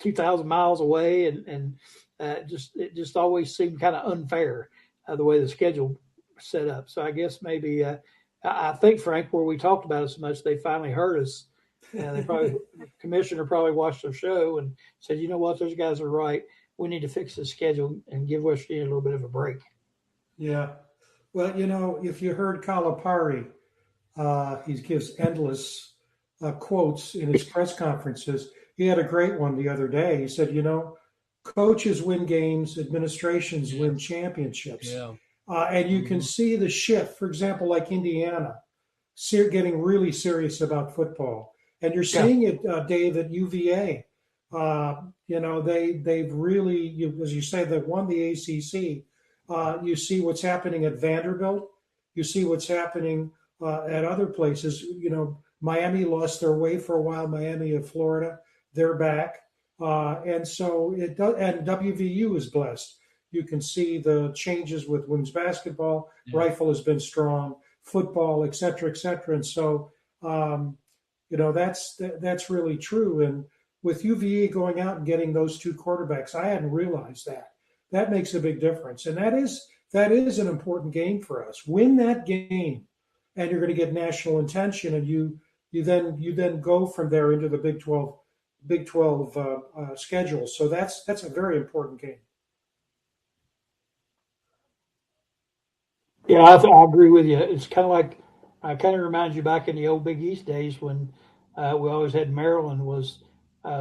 2,000 miles away, and it just always seemed kind of unfair the way the schedule set up. So I guess maybe I think, Frank, where we talked about it so much, they finally heard us. The commissioner probably watched our show and said, you know what, those guys are right. We need to fix the schedule and give West Virginia a little bit of a break. Yeah. Well, if you heard Calipari, he gives endless quotes in his press conferences. He had a great one the other day. He said, coaches win games, administrations win championships. Yeah. And you can see the shift, for example, like Indiana, getting really serious about football. And you're seeing it, Dave, at UVA. They've really, as you say, they've won the ACC. You see what's happening at Vanderbilt. You see what's happening at other places. Miami lost their way for a while. Miami of Florida, they're back. And so it does, and WVU is blessed. You can see the changes with women's basketball. Yeah. Rifle has been strong, football, et cetera, et cetera. And so, that's really true. And with UVA going out and getting those two quarterbacks, I hadn't realized that. That makes a big difference. And that is an important game for us. Win that game, and you're going to get national attention, and you then go from there into the Big 12 schedule. So that's a very important game. Yeah, I agree with you. It's kind of reminds you back in the old Big East days when we always had Maryland was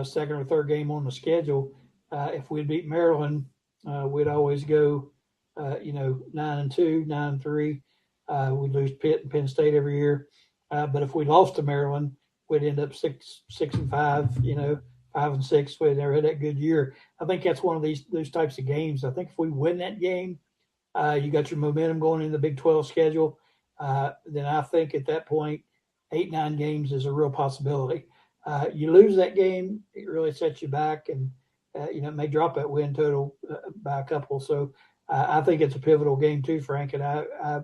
second or third game on the schedule. If we'd beat Maryland, we'd always go, 9-2, 9-3. We'd lose Pitt and Penn State every year. But if we lost to Maryland, we'd end up 6-5, 5-6. We never had that good year. I think that's one of those types of games. I think if we win that game, you got your momentum going in the Big 12 schedule. Then I think at that point, 8-9 games is a real possibility. You lose that game, it really sets you back, and it may drop that win total by a couple. So I think it's a pivotal game too, Frank. And I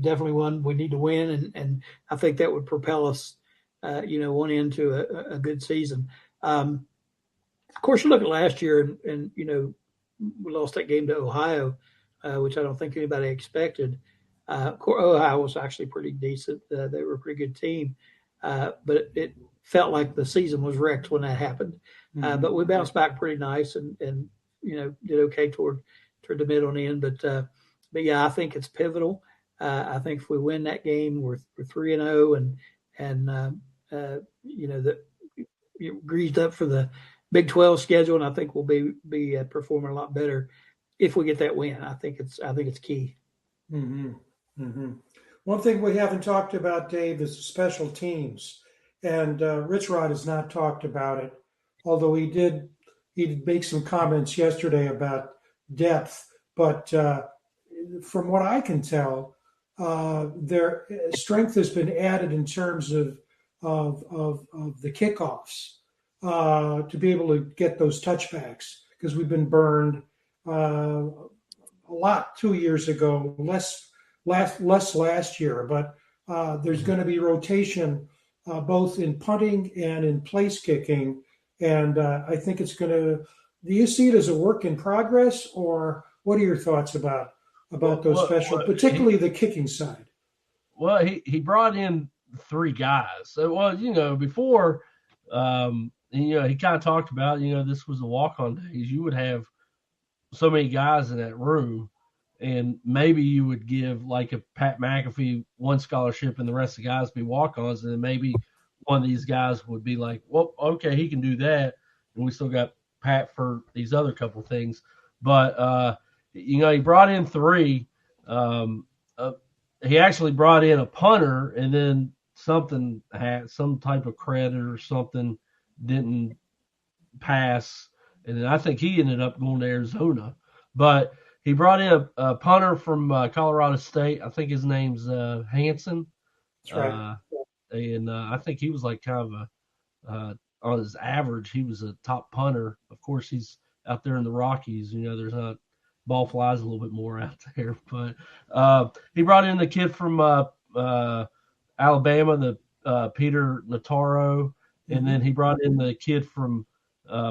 definitely one we need to win, and I think that would propel us, one into a good season. Of course, you look at last year, and we lost that game to Ohio, which I don't think anybody expected. Ohio was actually pretty decent. They were a pretty good team, but it felt like the season was wrecked when that happened. But we bounced back pretty nice and did okay toward the middle and end. But yeah, I think it's pivotal. I think if we win that game, we're 3-0 and you're greased up for the Big 12 schedule, and I think we'll be performing a lot better if we get that win. I think it's key. Mm-hmm. Mm-hmm. One thing we haven't talked about, Dave, is the special teams, and Rich Rod has not talked about it, although he did make some comments yesterday about depth. But from what I can tell, their strength has been added in terms of the kickoffs. To be able to get those touchbacks, because we've been burned a lot 2 years ago, less last year. But there's going to be rotation both in punting and in place kicking, and I think it's going to. Do you see it as a work in progress, or what are your thoughts about those special, particularly the kicking side? Well, he brought in 3 guys. So before. and, he kind of talked about, this was the walk-on days. You would have so many guys in that room, and maybe you would give like a Pat McAfee one scholarship and the rest of the guys be walk-ons, and then maybe one of these guys would be like, well, okay, he can do that, and we still got Pat for these other couple things. But he brought in three. He actually brought in a punter, and then something had some type of credit or something didn't pass, and then I think he ended up going to Arizona. But he brought in a punter from Colorado State. I think his name's Hansen. That's right. And I think he was like kind of on his average, he was a top punter. Of course, he's out there in the Rockies. There's not ball flies a little bit more out there. But he brought in the kid from Alabama, the Peter Nataro, and then he brought in the kid from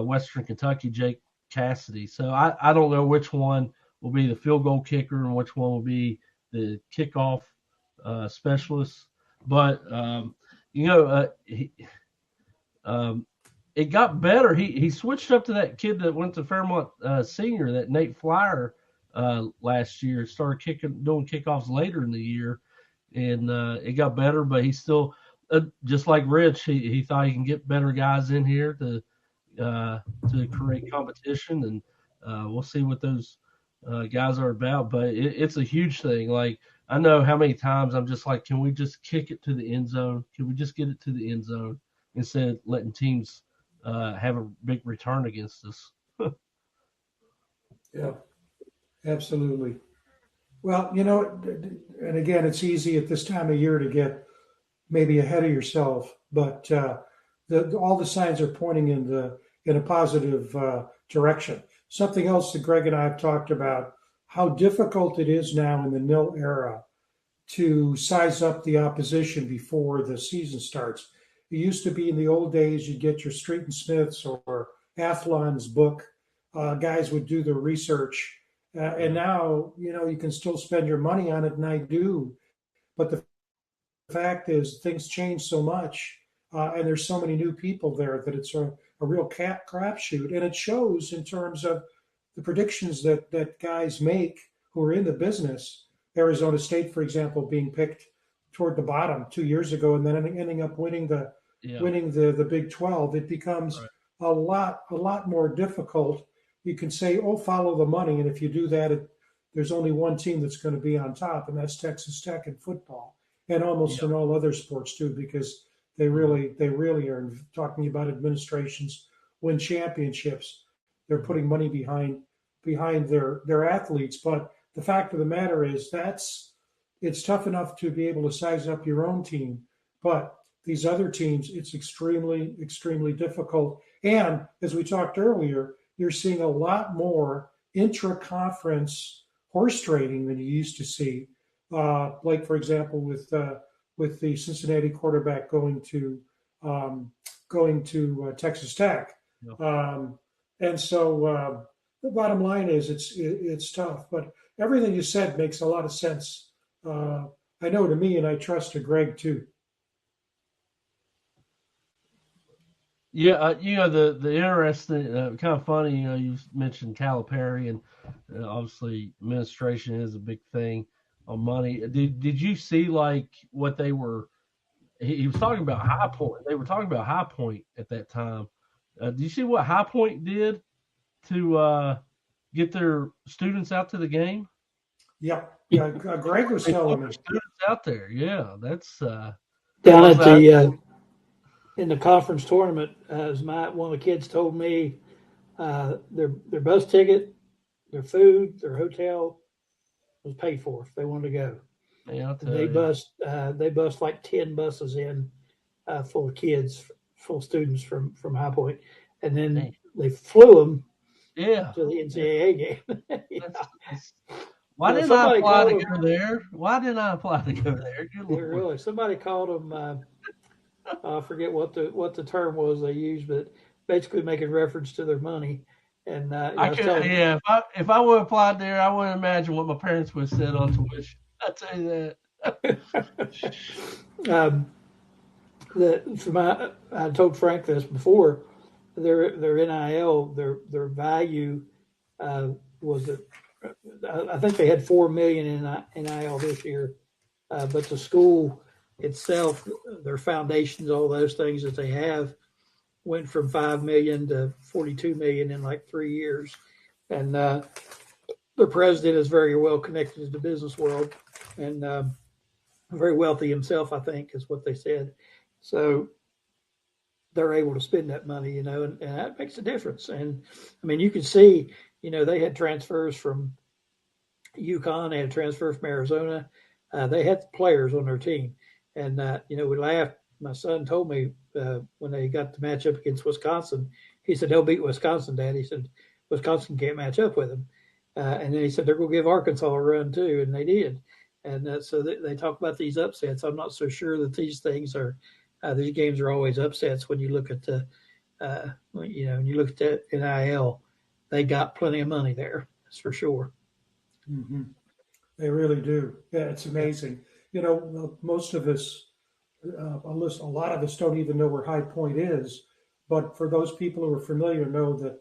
Western Kentucky, Jake Cassidy. So I don't know which one will be the field goal kicker and which one will be the kickoff specialist. But it got better. He switched up to that kid that went to Fairmont Senior, that Nate Flyer, last year. Started doing kickoffs later in the year, and it got better. But he's still just like Rich. He thought he can get better guys in here to create competition, and we'll see what those guys are about. But it's a huge thing. Like, I know how many times I'm just like, can we just kick it to the end zone? Can we just get it to the end zone instead of letting teams have a big return against us? Yeah, absolutely. Well, and again, it's easy at this time of year to get maybe ahead of yourself, but all the signs are pointing in a positive direction. Something else that Greg and I have talked about, how difficult it is now in the nil era to size up the opposition before the season starts. It used to be in the old days, you'd get your Street and Smiths or Athlon's book. Guys would do the research. And now, you can still spend your money on it, and I do. But the fact is, things change so much, and there's so many new people there that it's a real crapshoot. And it shows in terms of the predictions that guys make who are in the business. Arizona State, for example, being picked toward the bottom 2 years ago, and then ending up winning the Big 12. It becomes a lot more difficult. You can say, "Oh, follow the money," and if you do that, there's only one team that's going to be on top, and that's Texas Tech in football, and almost in all other sports too, because they really are talking about administrations win championships. They're putting money behind their athletes. But the fact of the matter is it's tough enough to be able to size up your own team, but these other teams, it's extremely, extremely difficult. And as we talked earlier, you're seeing a lot more intra-conference horse trading than you used to see. Like, for example, with the Cincinnati quarterback going to Texas Tech. And so the bottom line is it's tough, but everything you said makes a lot of sense. I know to me, and I trust to Greg too. Yeah, the interesting, kind of funny, you mentioned Calipari, and obviously administration is a big thing on money. Did you see like what they were? He was talking about High Point. They were talking about High Point at that time. Did you see what High Point did to get their students out to the game? Yeah, Greg was telling me. Students out there, yeah, that's down at the in the conference tournament. As one of the kids told me, their bus ticket, their food, their hotel was paid for if they wanted to go. Yeah, they bust like 10 buses in full of kids, full students from High Point, and then they flew them to the NCAA game. Why didn't I apply to go there? Why didn't I apply to go there? Really, somebody called them. I forget what the term was they used, but basically making reference to their money. And if I would have applied there, I wouldn't imagine what my parents would have said on tuition. I'll tell you that. I told Frank this before. their NIL, their value was I think they had 4 million in NIL this year, but the school itself, their foundations, all those things that they have, went from 5 million to 42 million in like 3 years, and the president is very well connected to the business world and very wealthy himself, I think, is what they said. So they're able to spend that money, and that makes a difference. And I mean, you can see, they had transfers from UConn, they had transfers from Arizona. They had players on their team, and we laughed. My son told me when they got the matchup against Wisconsin, he said they'll beat Wisconsin, Dad. He said Wisconsin can't match up with them, and then he said they're going to give Arkansas a run too, and they did. And so they talk about these upsets. I'm not so sure that these things are these games are always upsets when you look at the when you look at the NIL. They got plenty of money there, that's for sure. Mm-hmm. They really do. Yeah, it's amazing. Most of us, a lot of us don't even know where High Point is. But for those people who are familiar, know that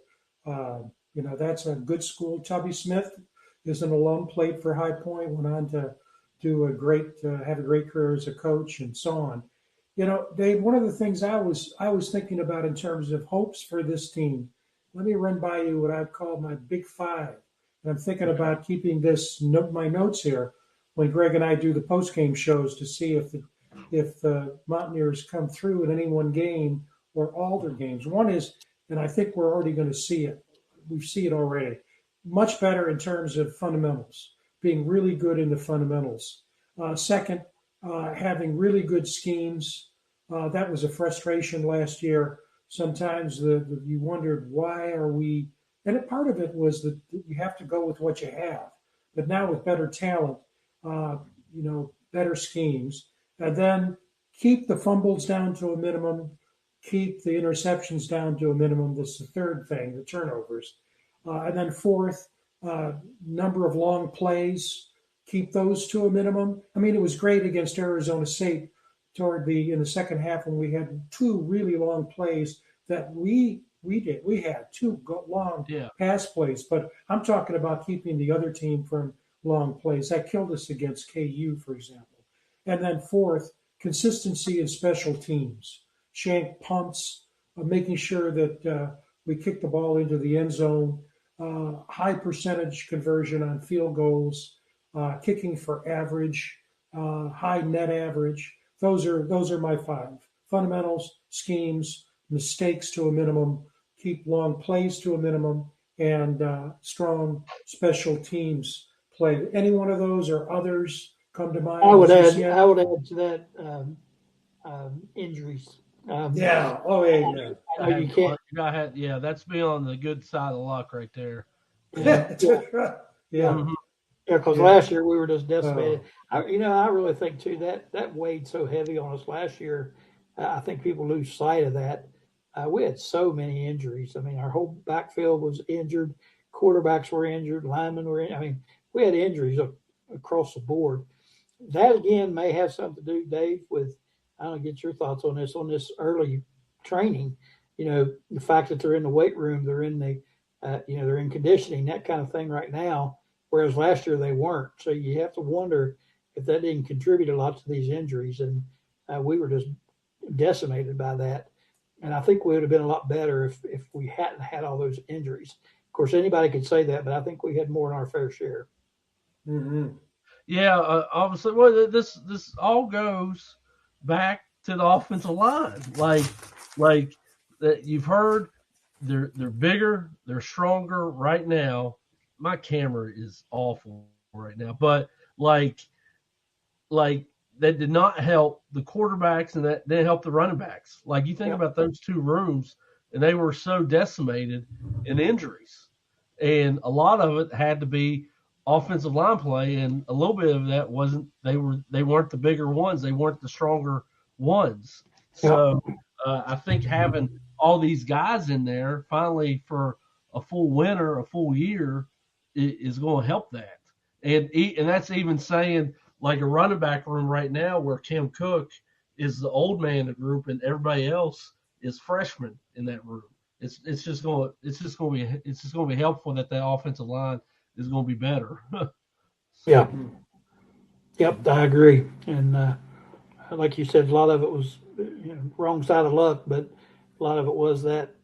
that's a good school. Tubby Smith is an alum, played for High Point, went on to do have a great career as a coach, and so on. Dave, one of the things I was thinking about in terms of hopes for this team. Let me run by you what I'd call my big five. And I'm thinking about keeping my notes here when Greg and I do the post-game shows to see if the Mountaineers come through in any one game or all their games. One is, and I think we're already going to see it. We see it already. Much better in terms of fundamentals, being really good in the fundamentals. Second, having really good schemes. That was a frustration last year. Sometimes you wondered, why are we – and part of it was that you have to go with what you have. But now with better talent, better schemes, and then keep the fumbles down to a minimum, keep the interceptions down to a minimum. That's the third thing, the turnovers. And then fourth, number of long plays, keep those to a minimum. I mean, it was great against Arizona State in the second half when we had two really long plays that we had two long pass plays, but I'm talking about keeping the other team from long plays. That killed us against KU, for example. And then fourth, consistency in special teams. Shank punts, making sure that we kick the ball into the end zone, high percentage conversion on field goals, kicking for average, high net average. Those are my five. Fundamentals, schemes, mistakes to a minimum, keep long plays to a minimum, and strong special teams play. Any one of those or others come to mind? I would add to that injuries. Yeah. Oh, yeah. You can't. That's me on the good side of the luck right there. Yeah. Yeah. Mm-hmm. Yeah, because last year we were just decimated. I really think too that weighed so heavy on us last year. I think people lose sight of that. We had so many injuries. I mean, our whole backfield was injured. Quarterbacks were injured. Linemen were injured. I mean, we had injuries across the board. That, again, may have something to do, Dave, with, I don't get your thoughts on this early training. The fact that they're in the weight room, they're in they're in conditioning, that kind of thing right now, whereas last year they weren't. So you have to wonder if that didn't contribute a lot to these injuries. And we were just decimated by that. And I think we would have been a lot better if we hadn't had all those injuries. Of course, anybody could say that, but I think we had more than our fair share. Mm-hmm. Yeah, obviously, well, this all goes back to the offensive line. Like that you've heard, they're bigger, they're stronger right now. My camera is awful right now, but like that did not help the quarterbacks, and that didn't help the running backs. Like, you think about those two rooms, and they were so decimated in injuries. And a lot of it had to be offensive line play, and a little bit of that wasn't – they weren't the bigger ones. They weren't the stronger ones. So I think having all these guys in there finally for a full winter, a full year is going to help that. And that's even saying – like a running back room right now where Cam Cook is the old man in the group and everybody else is freshmen in that room. it's just going to be helpful that the offensive line is going to be better. Yeah. Yep, I agree. And like you said, a lot of it was wrong side of luck, but a lot of it was that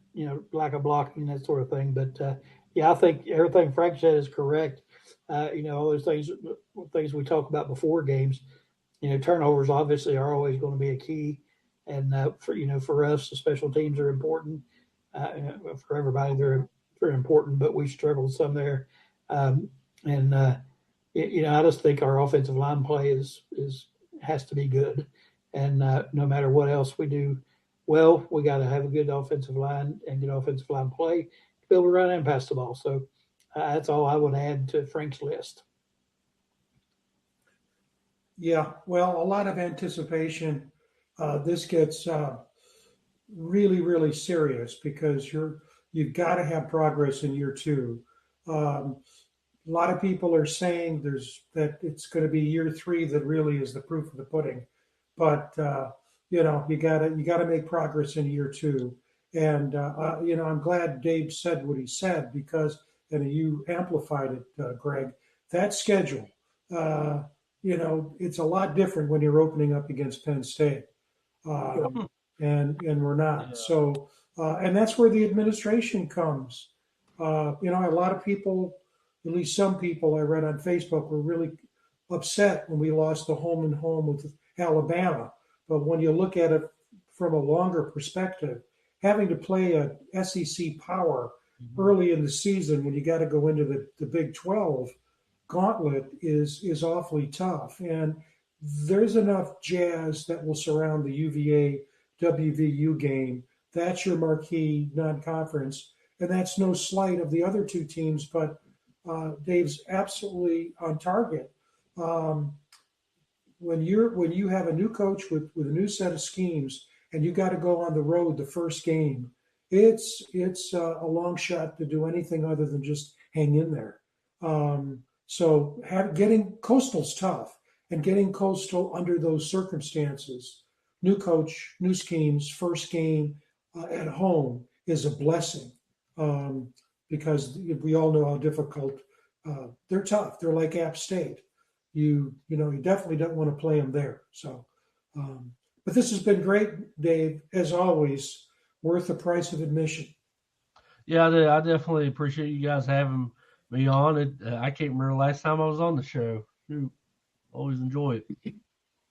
lack of blocking, that sort of thing. But yeah, I think everything Frank said is correct. All those things we talk about before games. Turnovers obviously are always going to be a key, and for us, the special teams are important. For everybody, they're important, but we struggled some there, and I just think our offensive line play is has to be good, and no matter what else we do, well, we got to have a good offensive line and good offensive line play to be able to run and pass the ball. So that's all I would add to Frank's list. Yeah, well, a lot of anticipation. This gets really, really serious because you've got to have progress in year two. Um, a lot of people are saying that it's going to be year three that really is the proof of the pudding, but you gotta make progress in year two. And I'm glad Dave said what he said because, and you amplified it, Greg. That schedule, uh, it's a lot different when you're opening up against Penn State, um, and we're not. Yeah. So, and that's where the administration comes. A lot of people, at least some people I read on Facebook, were really upset when we lost the home and home with Alabama. But when you look at it from a longer perspective, having to play a SEC power early in the season when you got to go into the Big 12 gauntlet is awfully tough. And there's enough jazz that will surround the UVA WVU game. That's your marquee non-conference, and that's no slight of the other two teams, but Dave's absolutely on target. Um, when you have a new coach with a new set of schemes, and you got to go on the road the first game, it's a long shot to do anything other than just hang in there. So getting Coastal's tough, and getting Coastal under those circumstances, new coach, new schemes, first game at home is a blessing, um, because we all know how difficult they're tough. They're like App State. You definitely don't want to play them there. So, but this has been great, Dave. As always, worth the price of admission. Yeah, I definitely appreciate you guys having me on. I can't remember the last time I was on the show. Always enjoy it.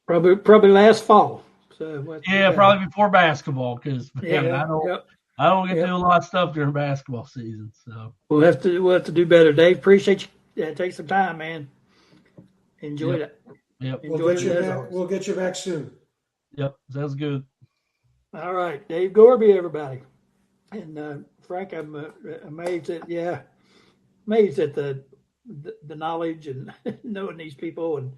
Probably last fall. So yeah, probably before basketball because I don't get to do a lot of stuff during basketball season. So we'll have to do better. Dave, appreciate you. Yeah, take some time, man. Enjoy it. Yep. We'll get you back soon. Yep, sounds good. All right, Dave Gorby, everybody, and Frank. I'm amazed at the knowledge and knowing these people, and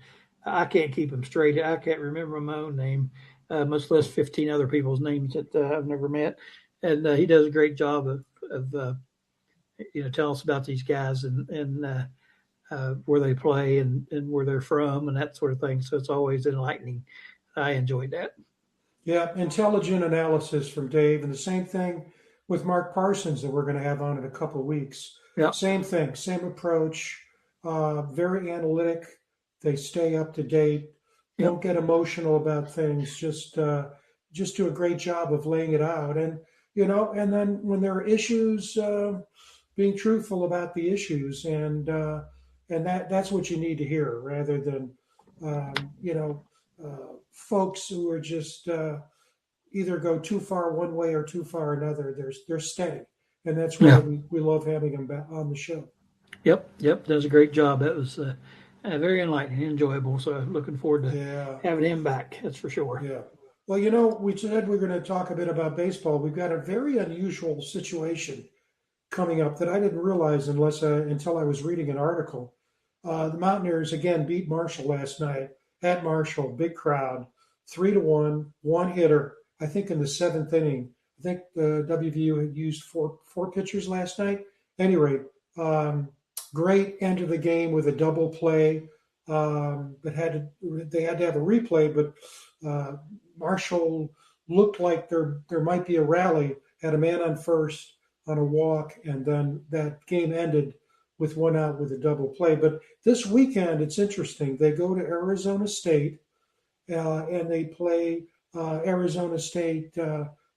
I can't keep them straight. I can't remember my own name, much less 15 other people's names that I've never met. And he does a great job of telling us about these guys and where they play and where they're from and that sort of thing. So it's always enlightening. I enjoyed that. Yeah, intelligent analysis from Dave, and the same thing with Mark Parsons that we're going to have on in a couple of weeks. Yeah, same thing, same approach. Very analytic. They stay up to date. Don't get emotional about things. Just do a great job of laying it out, and then when there are issues, being truthful about the issues, and that's what you need to hear, rather than folks who are just either go too far one way or too far another. They're steady, and that's why we love having them back on the show. Yep, does a great job. That was very enlightening, enjoyable. So looking forward to having him back. That's for sure. Yeah. Well, we said we're going to talk a bit about baseball. We've got a very unusual situation coming up that I didn't realize until I was reading an article. The Mountaineers again beat Marshall last night at Marshall, big crowd, 3-1, one hitter. I think in the seventh inning. I think the WVU had used four pitchers last night. Anyway, great end of the game with a double play. But they had to have a replay, but Marshall looked like there might be a rally. Had a man on first, on a walk, and then that game ended with one out with a double play. But this weekend, it's interesting. They go to Arizona State, and they play Arizona State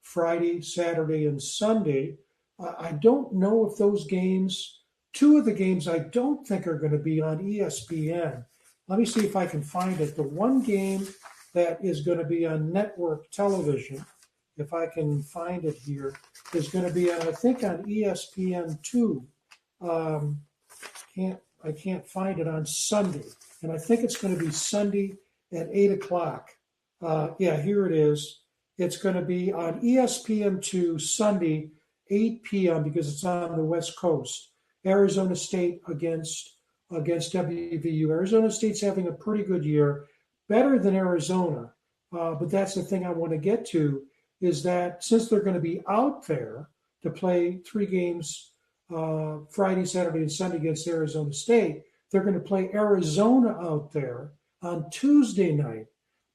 Friday, Saturday, and Sunday. I don't know if those games, two of the games, I don't think are going to be on ESPN. Let me see if I can find it. The one game that is going to be on network television, if I can find it here, is going to be on, I think, on ESPN2. I can't find it on Sunday, and I think it's going to be Sunday at 8 o'clock. Here it is. It's going to be on ESPN2 Sunday, 8 p.m. because it's on the West Coast. Arizona State against WVU. Arizona State's having a pretty good year, better than Arizona. But that's the thing I want to get to, is that since they're going to be out there to play 3 games Friday, Saturday, and Sunday against Arizona State, they're going to play Arizona out there on Tuesday night.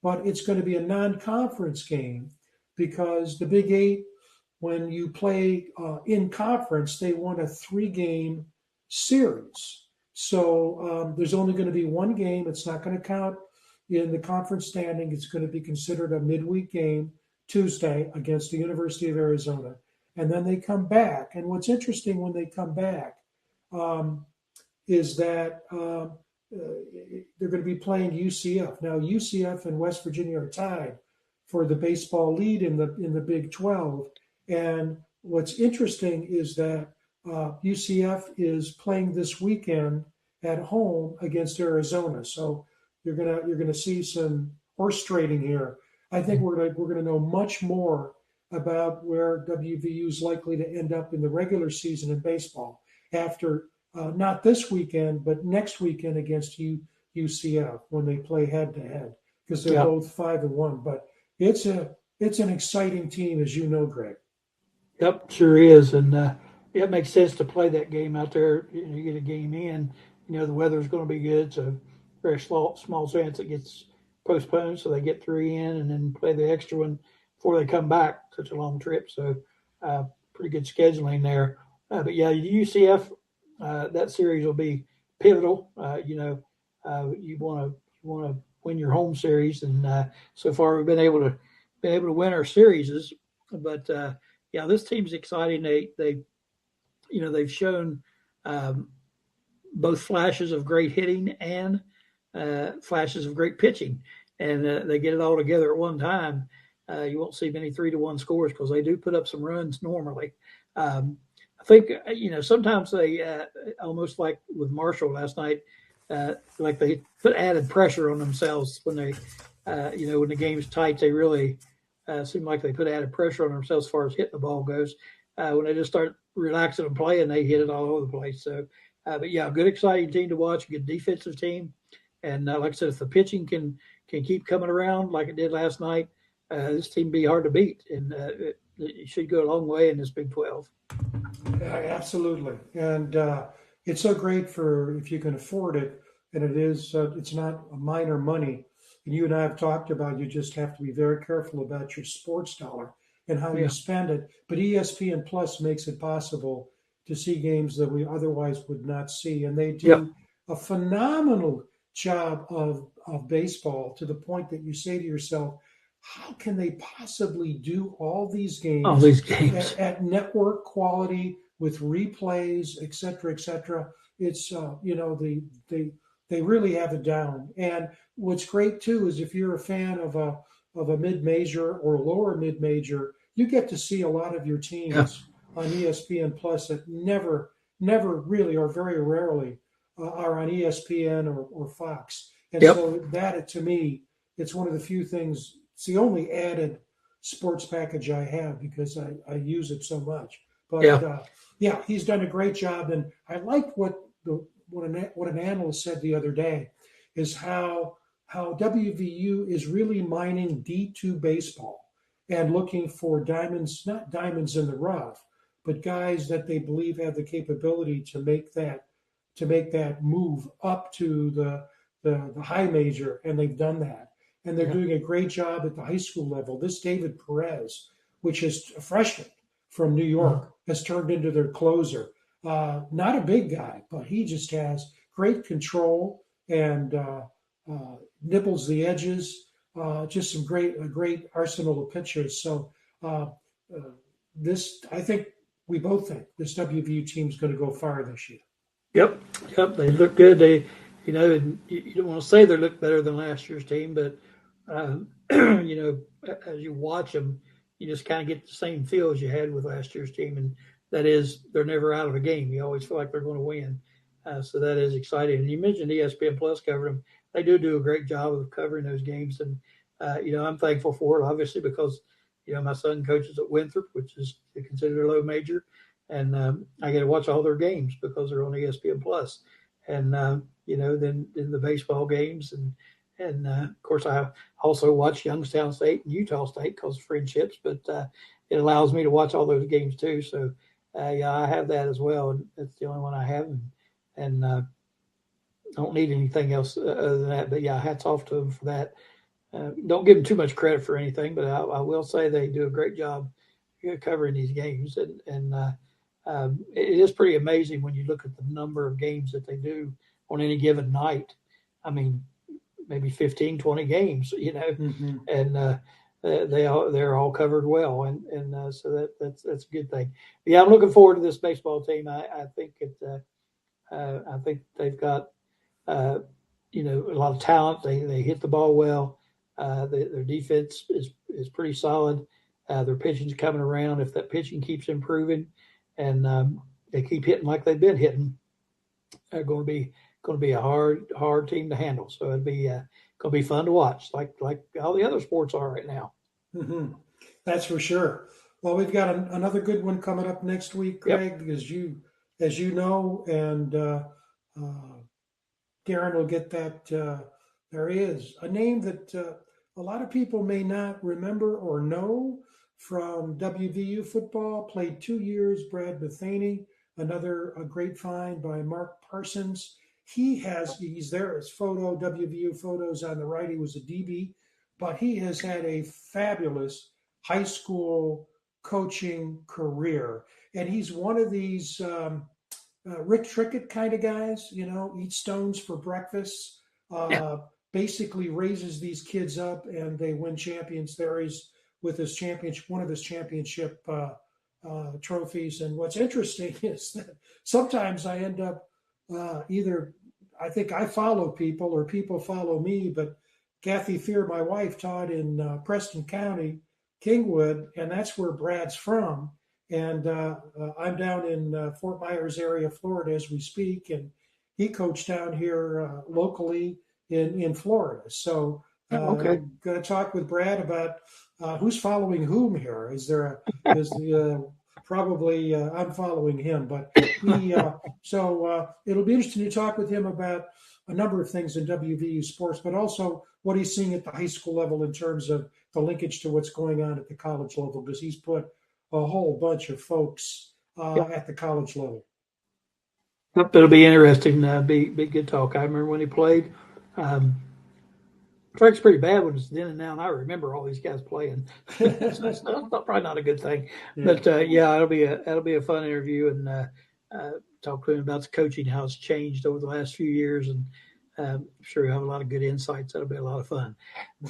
But it's going to be a non-conference game because the Big Eight, when you play in conference, they want a 3-game series. So there's only going to be one game. It's not going to count in the conference standing. It's going to be considered a midweek game Tuesday against the University of Arizona. And then they come back. And what's interesting when they come back is that they're going to be playing UCF. Now, UCF and West Virginia are tied for the baseball lead in the Big 12. And what's interesting is that UCF is playing this weekend at home against Arizona. So you're gonna see some horse trading here. I think we're gonna know much more about where WVU is likely to end up in the regular season in baseball after not this weekend, but next weekend against UCF when they play head to head, because they're both 5-1. But it's an exciting team, as you know, Greg. Yep, sure is, and it makes sense to play that game out there. You get a game in. The weather's going to be good, so very small chance it gets postponed, so they get 3 in and then play the extra one before they come back. Such a long trip, so pretty good scheduling there. But yeah, UCF, that series will be pivotal. You want to win your home series, and so far we've been able to win our series, but this team's exciting. They've shown both flashes of great hitting and flashes of great pitching, and they get it all together at one time. You won't see many 3-1 scores because they do put up some runs normally. I think sometimes they almost like with Marshall last night, like they put added pressure on themselves when they, when the game's tight. They really seem like they put added pressure on themselves as far as hitting the ball goes. When they just start relaxing and playing, they hit it all over the place. So, but yeah, good, exciting team to watch. Good defensive team, and like I said, if the pitching can keep coming around like it did last night, this team be hard to beat, and it should go a long way in this Big 12. Absolutely, and it's so great for if you can afford it, and it is. It's not a minor money. And you and I have talked about you just have to be very careful about your sports dollar and how you spend it. But ESPN Plus makes it possible to see games that we otherwise would not see, and they do a phenomenal job of baseball to the point that you say to yourself, how can they possibly do all these games at network quality with replays, et cetera, et cetera? It's, they really have it down. And what's great too is if you're a fan of a mid-major or lower mid-major, you get to see a lot of your teams on ESPN Plus that never really or very rarely are on ESPN or Fox. And so that, to me, it's one of the few things. It's the only added sports package I have because I use it so much. But he's done a great job, and I liked what an analyst said the other day is how WVU is really mining D2 baseball and looking for diamonds, not diamonds in the rough, but guys that they believe have the capability to make that move up to the high major, and they've done that. And they're doing a great job at the high school level. This David Perez, which is a freshman from New York, has turned into their closer. Not a big guy, but he just has great control and nibbles the edges. Just some a great arsenal of pitchers. So uh, I think we both think this WVU team is going to go far this year. Yep, yep, they look good. And you don't want to say they look better than last year's team, but as you watch them, you just kind of get the same feel as you had with last year's team, and that is they're never out of a game. You always feel like they're going to win. So that is exciting. And you mentioned ESPN Plus covered them. They do a great job of covering those games, and I'm thankful for it, obviously, because my son coaches at Winthrop, which is considered a low major, and I get to watch all their games because they're on ESPN Plus, and then the baseball games, and of course I also watch Youngstown State and Utah State because of friendships, but it allows me to watch all those games too. So yeah, I have that as well, and that's the only one I have, and I don't need anything else other than that. But yeah, hats off to them for that. Don't give them too much credit for anything, but I will say they do a great job covering these games, and it is pretty amazing when you look at the number of games that they do on any given night. I mean, maybe 15, 20 games, Mm-hmm. and they're all covered well, and so that's a good thing. But yeah, I'm looking forward to this baseball team. I think they've got a lot of talent. They hit the ball well. Their defense is pretty solid. Their pitching's coming around. If that pitching keeps improving, and they keep hitting like they've been hitting, they're going to be a hard team to handle. So it'll be going to be fun to watch, like all the other sports are right now. Mm-hmm. That's for sure. Well, we've got another good one coming up next week, Greg, Yep. as you know, and Darren will get that. There is a name that a lot of people may not remember or know from WVU football. Played 2 years. Brad Matheny, another a great find by Mark Parsons. He's there. His photo, WVU photos on the right. He was a DB, but he has had a fabulous high school coaching career, and he's one of these. Rick Trickett kind of guys, eat stones for breakfast, Yeah. basically raises these kids up and they win champions. There is with his championship, one of his championship trophies. And what's interesting is that sometimes I end up I think I follow people or people follow me, but Kathy Fear, my wife, taught in Preston County, Kingwood, and that's where Brad's from. And I'm down in Fort Myers area, Florida, as we speak. And he coached down here locally in Florida. So Okay. going to talk with Brad about who's following whom here. Probably I'm following him, but it'll be interesting to talk with him about a number of things in WVU sports, but also what he's seeing at the high school level in terms of the linkage to what's going on at the college level, because he's put a whole bunch of folks at the college level. It'll be interesting. Be good talk. I remember when he played. Frank's pretty bad when it's then and now, and I remember all these guys playing. So it's probably not a good thing. Yeah. But yeah, that'll be a fun interview, and talk to him about the coaching, how it's changed over the last few years, and I'm sure you'll have a lot of good insights. That'll be a lot of fun.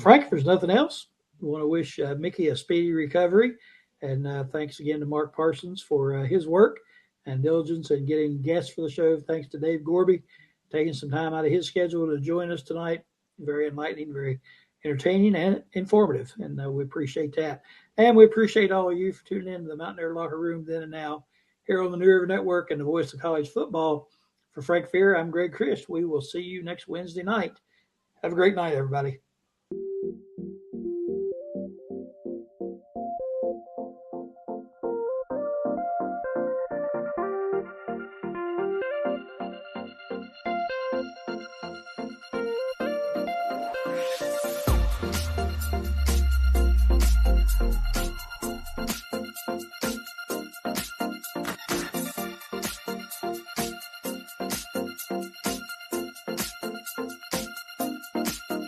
Frank, if there's nothing else, we want to wish Mickey a speedy recovery, and thanks again to Mark Parsons for his work and diligence in getting guests for the show. Thanks to Dave Gorby taking some time out of his schedule to join us tonight. Very enlightening, very entertaining, and informative, and we appreciate that. And we appreciate all of you for tuning in to the Mountaineer Locker Room then and now here on the New River Network and the Voice of College Football. For Frank Fear, I'm Greg Christ. We will see you next Wednesday night. Have a great night, everybody.